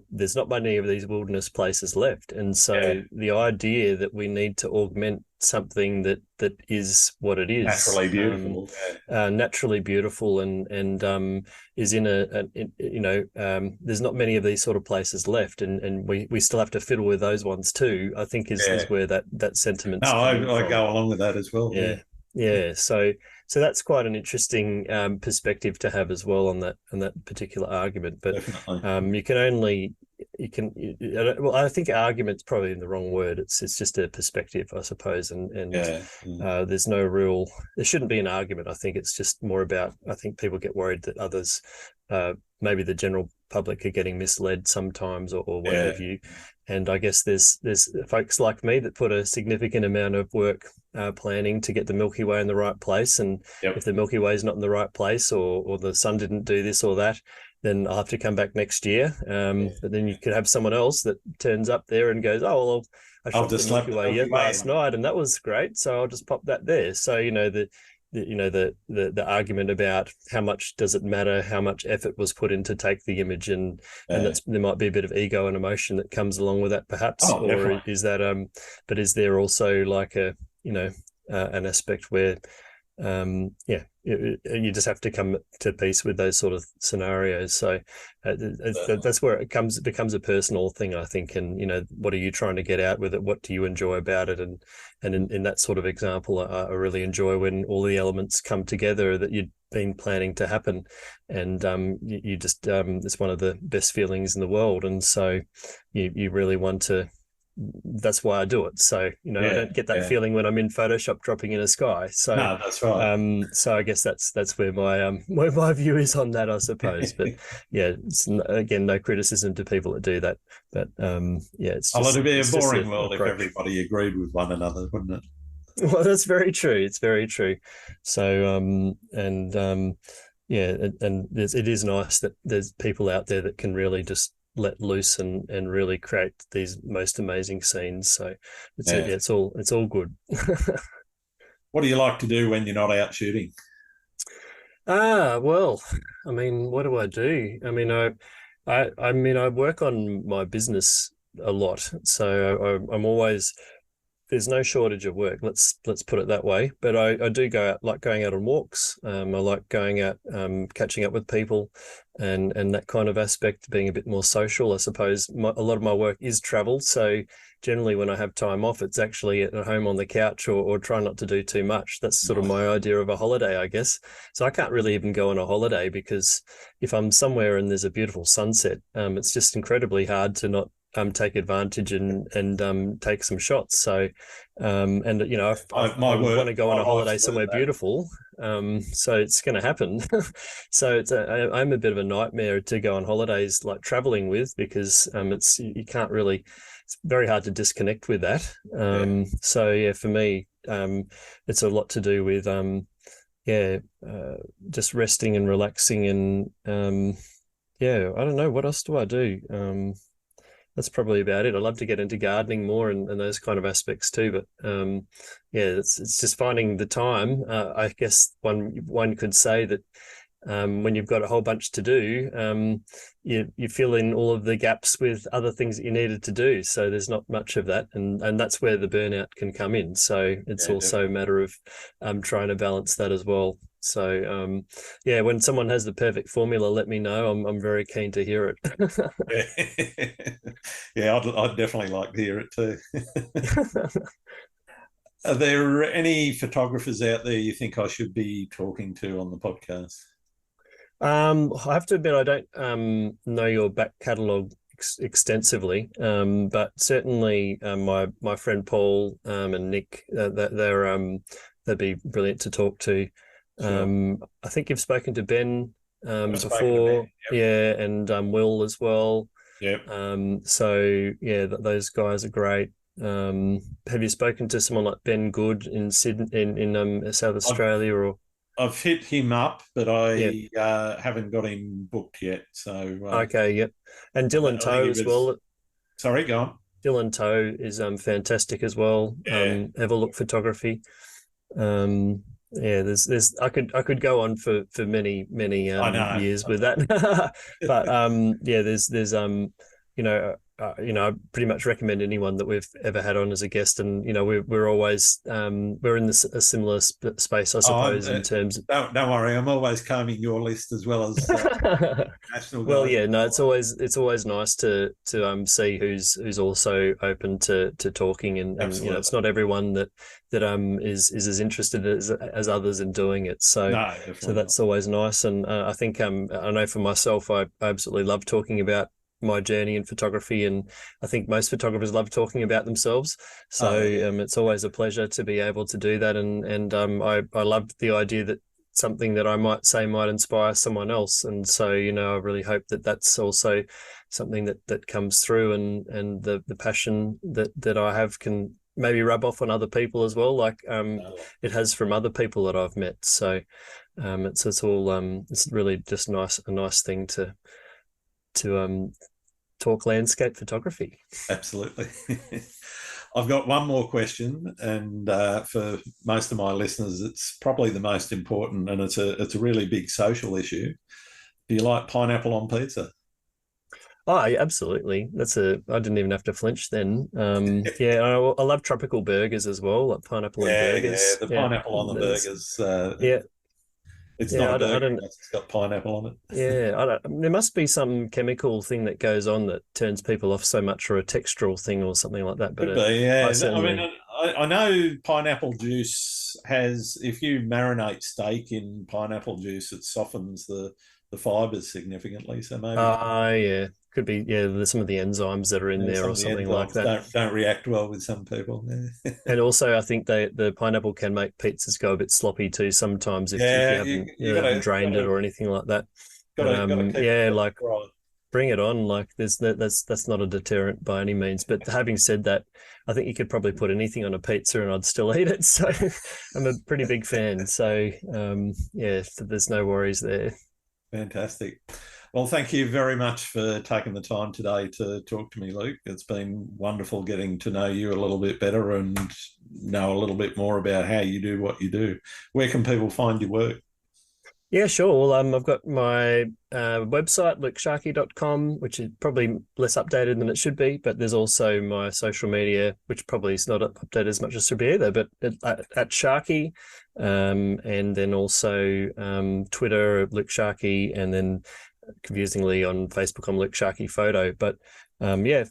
there's not many of these wilderness places left, and Yeah. so the idea that we need to augment something that is what it is, Naturally beautiful. naturally beautiful, and is in there's not many of these sort of places left, and we still have to fiddle with those ones too, I think, is Yeah. where that No, sentiment's coming I from. go along with that as well. Yeah. Yeah, yeah. So that's quite an interesting perspective to have as well on that particular argument. But Definitely. you can only well, I think argument's probably in the wrong word. It's just a perspective, I suppose, and there's no real, there shouldn't be an argument. I think it's just more about, I think people get worried that others, maybe the general public, are getting misled sometimes, or what have you. And I guess there's folks like me that put a significant amount of work planning to get the Milky Way in the right place. And if the Milky Way is not in the right place, or the sun didn't do this or that, then I'll have to come back next year. But then you could have someone else that turns up there and goes, oh, well, I shot the Milky Way last night and that was great, so I'll just pop that there. So, the argument about how much does it matter, how much effort was put in to take the image, and there might be a bit of ego and emotion that comes along with that, perhaps. Or definitely. Is that but is there also like an aspect where you just have to come to peace with those sort of scenarios. So that's where it becomes a personal thing, I think. And what are you trying to get out with it? What do you enjoy about it? And in that sort of example, I really enjoy when all the elements come together that you'd been planning to happen, and you just it's one of the best feelings in the world. And so you really want to. That's why I do it. So, I don't get that feeling when I'm in Photoshop dropping in a sky. So, no, that's right. So I guess that's where my view is on that, I suppose. But it's, again, no criticism to people that do that. But it's just, it'd be a boring world if everybody agreed with one another, wouldn't it? Well, that's very true. It's very true. So, it is nice that there's people out there that can really just let loose and really create these most amazing scenes. So it's all good. What do you like to do when you're not out shooting? Well, I mean, what do I do? I mean, I work on my business a lot, so I'm always, there's no shortage of work. Let's put it that way. But I do like going out on walks. I like going out, catching up with people, and that kind of aspect, being a bit more social. I suppose a lot of my work is travel. So generally, when I have time off, it's actually at home on the couch, or try not to do too much. That's sort of my idea of a holiday, I guess. So I can't really even go on a holiday, because if I'm somewhere and there's a beautiful sunset, it's just incredibly hard to not take advantage and take some shots. So I want to go on a holiday somewhere beautiful, so it's going to happen. So I'm a bit of a nightmare to go on holidays, like traveling with, because you can't really, it's very hard to disconnect with that. So for me, it's a lot to do with just resting and relaxing, and I don't know, what else do I do? That's probably about it. I love to get into gardening more and those kind of aspects too. But it's just finding the time. I guess one could say that when you've got a whole bunch to do, you fill in all of the gaps with other things that you needed to do. So there's not much of that, and that's where the burnout can come in. So it's also a matter of trying to balance that as well. So when someone has the perfect formula, let me know. I'm very keen to hear it. I'd definitely like to hear it too. Are there any photographers out there you think I should be talking to on the podcast? I have to admit, I don't know your back catalogue extensively, but certainly my friend Paul and Nick, they'd be brilliant to talk to. Sure. I think you've spoken to Ben before, and Will as well. Yep. Those guys are great. Have you spoken to someone like Ben Good in Sydney, in South Australia? Or I've hit him up, but I haven't got him booked yet. So okay, yep. And Dylan Toe as well. Sorry, go on. Dylan Toe is fantastic as well. Have a look photography. There's I could go on for many years with that. But I pretty much recommend anyone that we've ever had on as a guest, and we're always we're in a similar space, I suppose, in terms of... Don't worry, I'm always combing your list as well as national. Well, it's always nice to see who's also open to talking, and it's not everyone that is as interested as others in doing it. So that's always nice. And I think I know for myself, I absolutely love talking about my journey in photography, and I think most photographers love talking about themselves. So it's always a pleasure to be able to do that, and I love the idea that something that I might say might inspire someone else, and so I really hope that that's also something that comes through, and the passion that I have can maybe rub off on other people as well, like it has from other people that I've met. So it's all it's really just a nice thing to talk landscape photography. Absolutely. I've got one more question, and for most of my listeners, it's probably the most important, and it's a really big social issue. Do you like pineapple on pizza? Oh, yeah, absolutely. I didn't even have to flinch then. Yeah, I love tropical burgers as well, like pineapple and Yeah. burgers. The Yeah, pineapple on the burgers. yeah, It's not yeah. a I burger don't. unless it's got pineapple on it. Yeah, I don't. There must be some chemical thing that goes on that turns people off so much, or a textural thing, or something like that. But Could be, yeah. I I mean, certainly. I know pineapple juice has, if you marinate steak in pineapple juice, it softens the fibers significantly. So maybe Yeah, could be. Yeah, there's some of the enzymes that are in there, some or of the something like enzymes that. don't react well with some people. Yeah, And also, I think the pineapple can make pizzas go a bit sloppy too sometimes if yeah. you You haven't you gotta drained it or anything like that. But gotta keep it yeah, keep like it dry. bring it on. Like that's not a deterrent by any means. But having said that, I think you could probably put anything on a pizza and I'd still eat it. So I'm a pretty big fan. So yeah, there's no worries there. Fantastic. Well, thank you very much for taking the time today to talk to me, Luke. It's been wonderful getting to know you a little bit better and know a little bit more about how you do what you do. Where can people find your work? Yeah, sure. Well, I've got my website, tscharke.com, which is probably less updated than it should be, but there's also my social media, which probably is not updated as much as should be either, but at Tscharke, and then also Twitter, Luke Tscharke, and then confusingly on Facebook, I'm Luke Tscharke Photo. But yeah,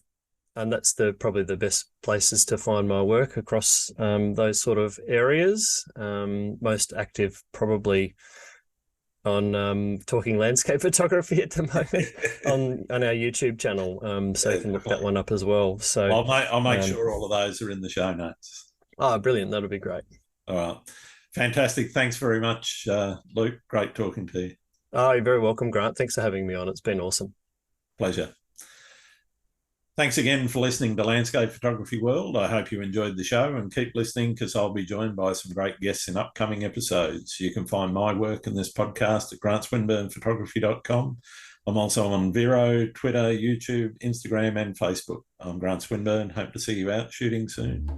and that's probably the best places to find my work across those sort of areas. Most active probably on talking landscape photography at the moment on our YouTube channel. So you can look that one up as well. So I'll make sure all of those are in the show notes. oh, brilliant. That'll be great. All right. Fantastic. Thanks very much, Luke. Great talking to you. Oh, you're very welcome, Grant. Thanks for having me on. It's been awesome. Pleasure. Thanks again for listening to Landscape Photography World. I hope you enjoyed the show and keep listening because I'll be joined by some great guests in upcoming episodes. You can find my work in this podcast at grantswinburnephotography.com. I'm also on Vero, Twitter, YouTube, Instagram, and Facebook. I'm Grant Swinburne. Hope to see you out shooting soon.